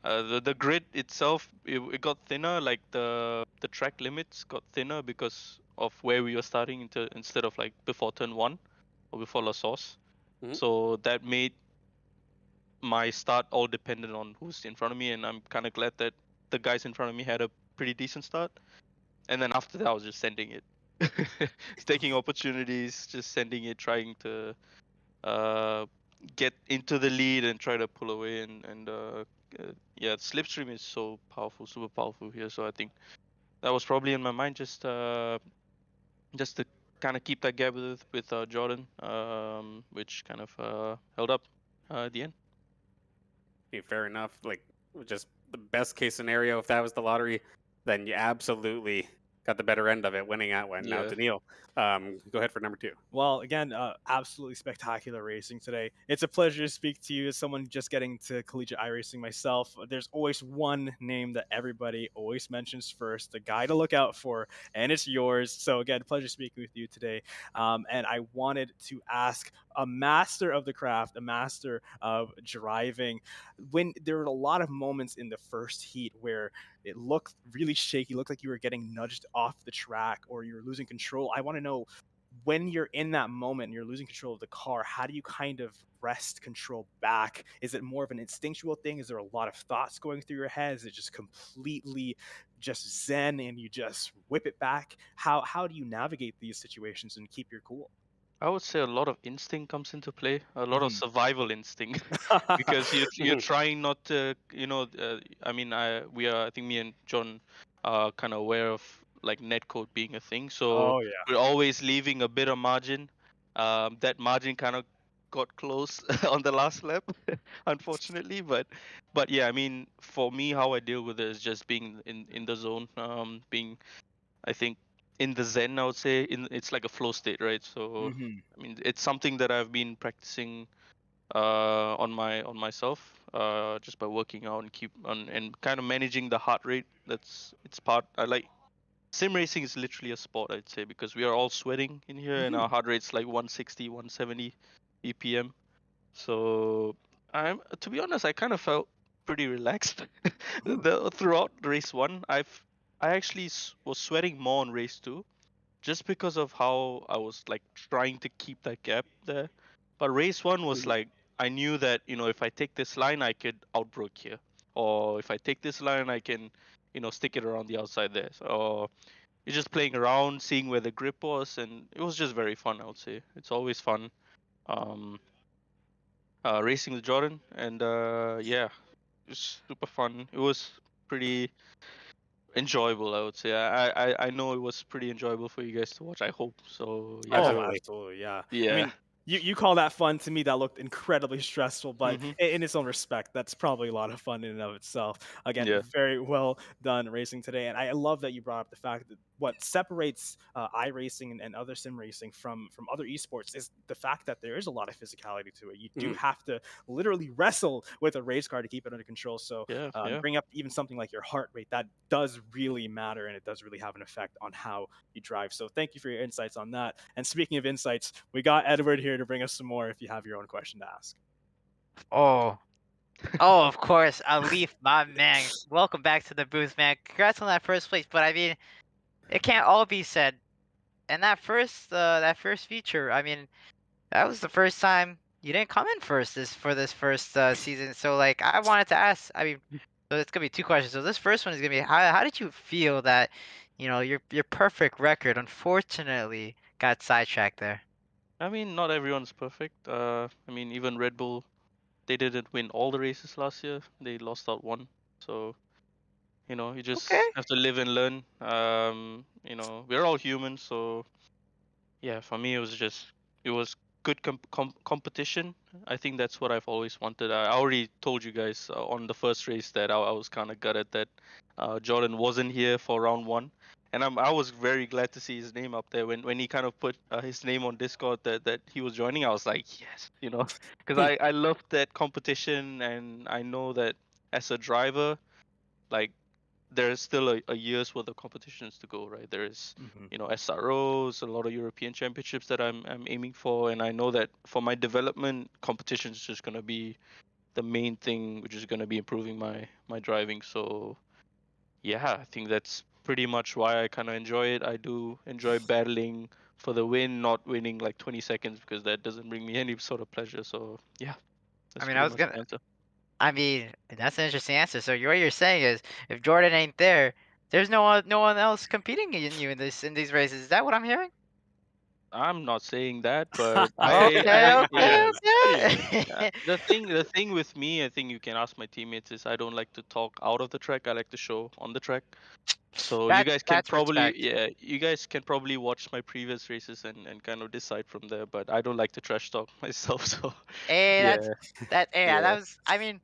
the grid itself it got thinner. Like the track limits got thinner because of where we were starting instead of like before turn 1 or before La Sauce. Mhm. So that made my start all dependent on who's in front of me, and I'm kind of glad that the guys in front of me had a pretty decent start. And then after that, I was just sending it, just taking opportunities, just sending it, trying to get into the lead and try to pull away. Yeah, slipstream is so powerful, super powerful here. So I think that was probably in my mind, just to kind of keep that gap with Jordan, which kind of held up at the end. Okay, fair enough. Like, just the best case scenario, if that was the lottery, then you absolutely got the better end of it, winning that one. Now, Yeah. Daniil, go ahead for number 2. Well, again, absolutely spectacular racing today. It's a pleasure to speak to you as someone just getting to collegiate iRacing myself. There's always one name that everybody always mentions first, the guy to look out for, and it's yours. So, again, pleasure speaking with you today. And I wanted to ask a master of the craft, a master of driving, when there were a lot of moments in the first heat where it looked really shaky, looked like you were getting nudged off the track or you were losing control. I want to know, when you're in that moment and you're losing control of the car, how do you kind of wrest control back? Is it more of an instinctual thing? Is there a lot of thoughts going through your head? Is it just completely just zen and you just whip it back? How do you navigate these situations and keep your cool? I would say a lot of instinct comes into play, a lot of Mhm. survival instinct, because you're trying not to, I mean, I think me and John are kind of aware of like netcode being a thing, so Oh yeah. we're always leaving a bit of margin. That margin kind of got close on the last lap, unfortunately, but yeah, I mean, for me, how I deal with it is just being in the zone, being, I think, in the zen, I would say, it's like a flow state, right? So Hmm. I mean, it's something that I've been practicing on myself, just by working out and keep on and kind of managing the heart rate. It's part. I like sim racing is literally a sport, I'd say, because we are all sweating in here and our heart rate's like 160, 170 BPM. So to be honest, I kind of felt pretty relaxed throughout race 1. I actually was sweating more on race 2, just because of how I was like trying to keep that gap there. But race 1 was like, I knew that, if I take this line, I could outbrook here, or if I take this line, I can, stick it around the outside there. So you're just playing around, seeing where the grip was, and it was just very fun. I would say it's always fun. Um, Racing with Jordan, and yeah, it's super fun. It was pretty enjoyable, I would say. I know it was pretty enjoyable for you guys to watch. I hope so. Yeah, Oh, Absolutely. absolutely, yeah. I yeah. mean, you call that fun. To me, that looked incredibly stressful, but Hmm. in its own respect, that's probably a lot of fun in and of itself. Again, Yeah. very well done racing today, and I love that you brought up the fact that what separates iRacing and other sim racing from other esports is the fact that there is a lot of physicality to it. You do Mhm. have to literally wrestle with a race car to keep it under control. So Yeah. Yeah. bring up even something like your heart rate, that does really matter, and it does really have an effect on how you drive. So thank you for your insights on that. And speaking of insights, we got Edward here to bring us some more if you have your own question to ask. Oh, oh, of course, Alif, my man. Welcome back to the booth, man. Congrats on that first place. But I mean, it can't all be said. And that first feature, I mean, that was the first time you didn't come in first this first season. So like, I wanted to ask. I mean, so it's gonna be two questions. So this first one is gonna be, how did you feel that, your perfect record unfortunately got sidetracked there? I mean, not everyone's perfect. I mean, even Red Bull, they didn't win all the races last year. They lost out one. So, you Okay. just have to live and learn. We're all humans, so yeah, for me, it was good competition. I think that's what I've always wanted. I already told you guys on the first race that I was kind of gutted that Jordan wasn't here for round 1, and I was very glad to see his name up there when he kind of put his name on Discord that he was joining. I was like, yes, because I loved that competition, and I know that as a driver, like, there's still a year's worth of competitions to go, right? There is, Mhm. SROs, a lot of European championships that I'm aiming for, and I know that for my development, competition is just gonna be the main thing, which is gonna be improving my driving. So yeah, I think that's pretty much why I kind of enjoy it. I do enjoy battling for the win, not winning like 20 seconds, because that doesn't bring me any sort of pleasure. So yeah, I that's mean, pretty much the answer. I mean, that's an interesting answer. So what you're saying is, if Jordan ain't there, there's no one else competing in you in these races. Is that what I'm hearing? I'm not saying that, but Okay, yeah. okay, Yeah. okay. The thing with me, I think you can ask my teammates, is I don't like to talk out of the track. I like to show on the track. So That's respect. you guys can probably watch my previous races and kind of decide from there. But I don't like to trash talk myself. So Hey, yeah, yeah, yeah, that was. I mean,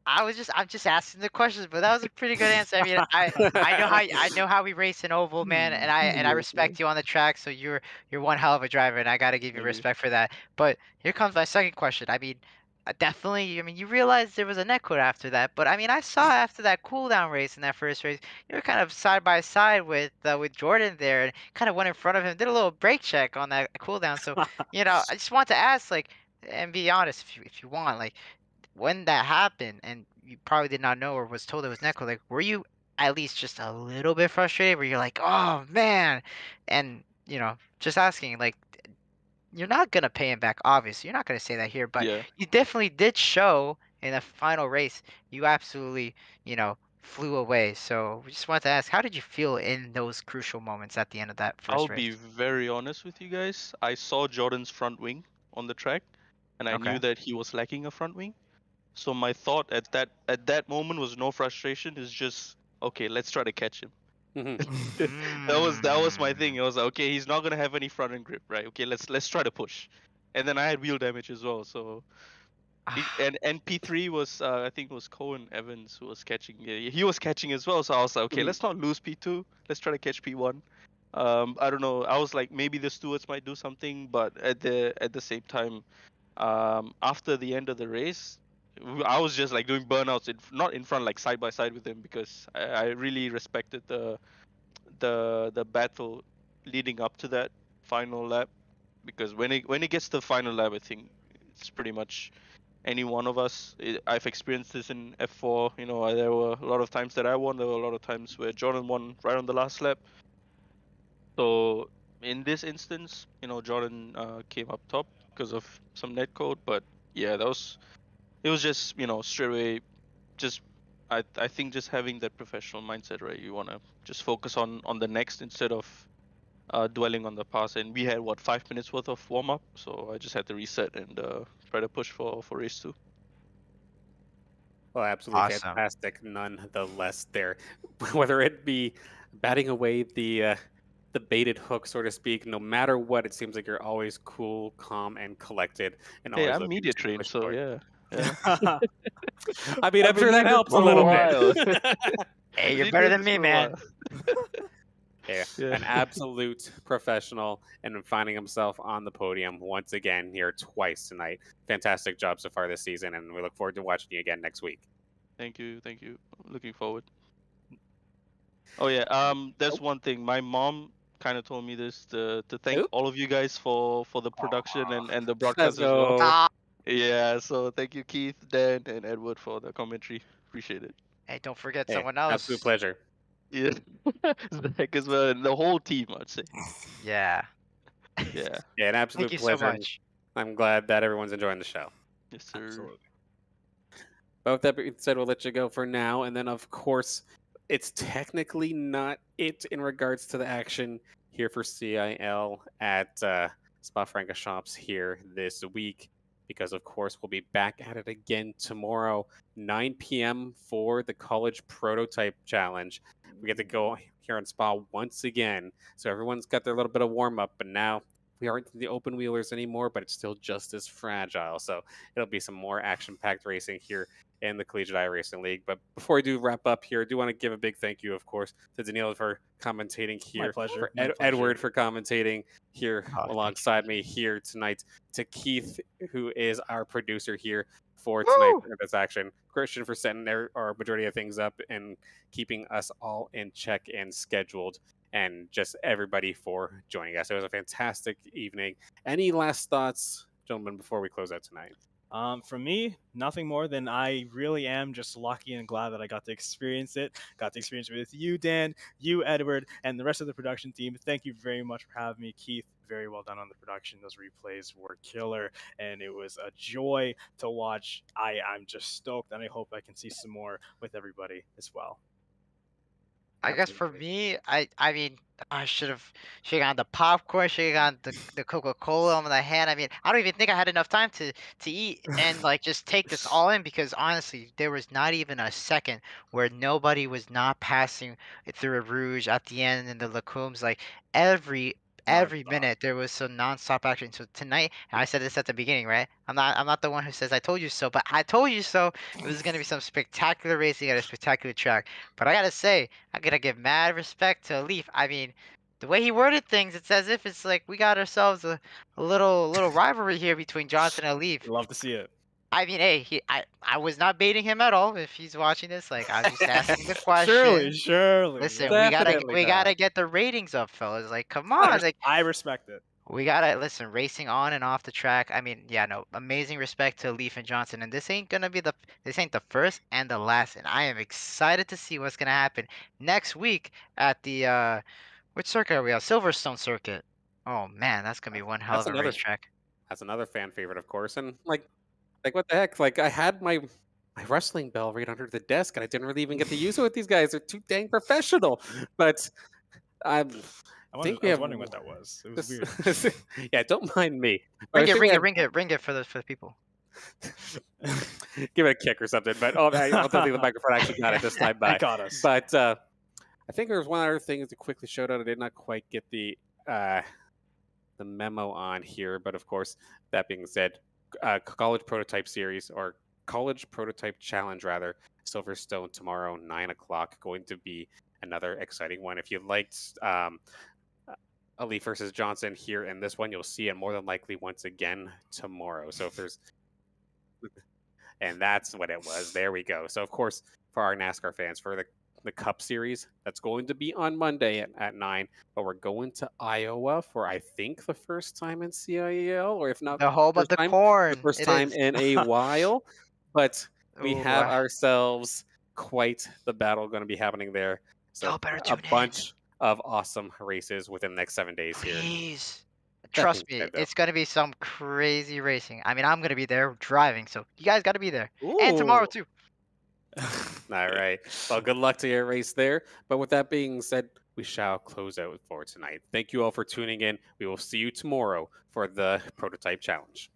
I'm just asking the questions, but that was a pretty good answer. I mean, I know how we race in oval, man, and I yeah, yeah. respect you on the track. So you're one hell of a driver, and I gotta give you Thank you. respect for that. But here comes my second question. I mean, definitely. I mean, you realized there was a netcode after that, but I mean, I saw after that cooldown race in that first race, you were kind of side by side with Jordan there, and kind of went in front of him, did a little brake check on that cooldown. So I just want to ask, like, and be honest if you want, like when that happened and you probably did not know or was told it was Neko, like were you at least just a little bit frustrated where you're like, oh man, and just asking, like you're not gonna pay him back, obviously. You're not gonna say that here, but Yeah, you definitely did show in the final race you absolutely, flew away. So we just wanted to ask, how did you feel in those crucial moments at the end of that I'll first be race? very honest with you guys. I saw Jordan's front wing on the track, and I knew Okay. that he was lacking a front wing. So my thought at that moment was no frustration. Is just okay. Let's try to catch him. Mhm. That was my thing. Mm. It was like, okay, he's not gonna have any front end grip, right? Okay, let's try to push. And then I had wheel damage as well. So and P3 was I think it was Cohen Evans who was catching. Yeah, he was catching as well. So I was like, okay, Mhm. let's not lose P2. Let's try to catch P1. I don't know. I was like, maybe the stewards might do something, but at the same time, after the end of the race, I was just like doing burnouts, not in front, like side by side with him, because I really respected the battle leading up to that final lap. Because when it gets to the final lap, I think it's pretty much any one of us. I've experienced this in F4. There were a lot of times that I won. There were a lot of times where Jordan won right on the last lap. So in this instance, Jordan came up top because of some net code. But yeah, it was just straight away. Just I think just having that professional mindset, right? You wanna just focus on the next instead of dwelling on the past. And we had 5 minutes worth of warm up, so I just had to reset and try to push for race 2. Well, absolutely Awesome. fantastic, nonetheless. There, whether it be batting away the baited hook, so to speak, no matter what, it seems like you're always cool, calm, and collected, and Hey, always I'm looking media to trained, push so forward. yeah, yeah. I mean, I'm I've been sure that doing this helps a for a little while. bit. Hey, I've you're been better doing than this me, for a man. while. Yeah, Yeah. an absolute professional and finding himself on the podium once again here twice tonight. Fantastic job so far this season, and we look forward to watching you again next week. Thank you, thank you. Looking forward. Oh yeah. There's one thing. My mom kind of told me this to thank Oop. all of you guys for the production Aw. and the Let's broadcast as well. go. Ah, Yeah. So thank you, Keith, Dan, and Edward for the commentary. Appreciate it. hey, don't forget Hey, someone absolute else. pleasure. Yeah. Zach as well, and the whole team, I'd say. Yeah. Yeah. Yeah, an Thank absolute you so pleasure. And much. I'm glad that everyone's enjoying the show. Yes, sir. Absolutely. But with that being said, we'll let you go for now. And then, of course, it's technically not it in regards to the action here for CIL at Spa-Francorchamps here this week. Because, of course, we'll be back at it again tomorrow, 9 p.m. for the College Prototype Challenge. We get to go here on Spa once again. So everyone's got their little bit of warm up, but now we aren't the open wheelers anymore, but it's still just as fragile. So it'll be some more action packed racing here in the Collegiate iRacing League. But before I do wrap up here, I do want to give a big thank you, of course, to Daniil for commentating My here, pleasure. for My pleasure. Edward for commentating here Oh, thank you. alongside me here tonight, to Keith, who is our producer here for tonight Woo! for this action, Christian for setting our majority of things up and keeping us all in check and scheduled, and just everybody for joining us. It was a fantastic evening. Any last thoughts, gentlemen, before we close out tonight? For me, nothing more than I really am just lucky and glad that I got to experience it. Got to experience it with you, Dan, you, Edward, and the rest of the production team. Thank you very much for having me, Keith. Very well done on the production. Those replays were killer, and it was a joy to watch. I'm just stoked, and I hope I can see some more with everybody as well. I guess for Absolutely. me, I mean, I should have gotten the popcorn, should have gotten the Coca-Cola on the hand. I mean, I don't even think I had enough time to eat and like just take this all in because honestly, there was not even a second where nobody was not passing through a Rouge at the end and the Lacombs. Like every every Nonstop. minute there was some nonstop action. So tonight, and I said this at the beginning, right? I'm not the one who says I told you so, but I told you so. It was gonna be some spectacular racing at a spectacular track. But I gotta say. I gotta give mad respect to Leaf. I mean, the way he worded things, it's as if it's like we got ourselves a little rivalry here between Johnson and Leaf. Love to see it. I mean, hey, I was not baiting him at all. If he's watching this, like I'm just asking the Surely, question. surely. Listen, Yeah. Definitely we gotta not. get the ratings up, fellas. Like, come I, on, like I respect it. we gotta listen. Racing on and off the track. I mean, yeah, no, amazing respect to Leaf and Johnson. And this ain't the first and the last. And I am excited to see what's gonna happen next week at the which circuit are we on? Silverstone Circuit. Oh man, that's gonna be one hell That's of a another racetrack. that's another fan favorite, of course. And like what the heck? Like I had my wrestling bell right under the desk, and I didn't really even get to use it with these guys. They're too dang professional. But I think I we was have wondering what that was. It was weird. this. Yeah, don't mind me. But I Ring it, think we ring it, have ring it, ring it for the people. give it a kick or something. But I don't think the microphone actually got it this time. It By got us. but I think there was one other thing to quickly shout out. I did not quite get uh, the memo on here, but of course, that being said, college prototype series or college prototype challenge rather, Silverstone tomorrow 9 o'clock, going to be another exciting one. If you liked Ali versus Johnson here in this one, you'll see it more than likely once again tomorrow. So if there's and that's what it was. There we go. So of course, for our NASCAR fans, for the Cup Series, that's going to be on Monday at 9. But we're going to Iowa for I think the first time in CIEL, or if not The home of first the time, the corn. first It time is. in a while. But we Ooh, have ourselves quite the battle going to be happening there. So y'all better a tune in. bunch of awesome races within the next 7 days here. Please. That being Trust me, said, though, it's gonna be some crazy racing. I mean, I'm gonna be there driving, so you guys gotta be there. And tomorrow ooh. too. All right. Well, good luck to your race there. But with that being said, we shall close out for tonight. Thank you all for tuning in. We will see you tomorrow for the prototype challenge.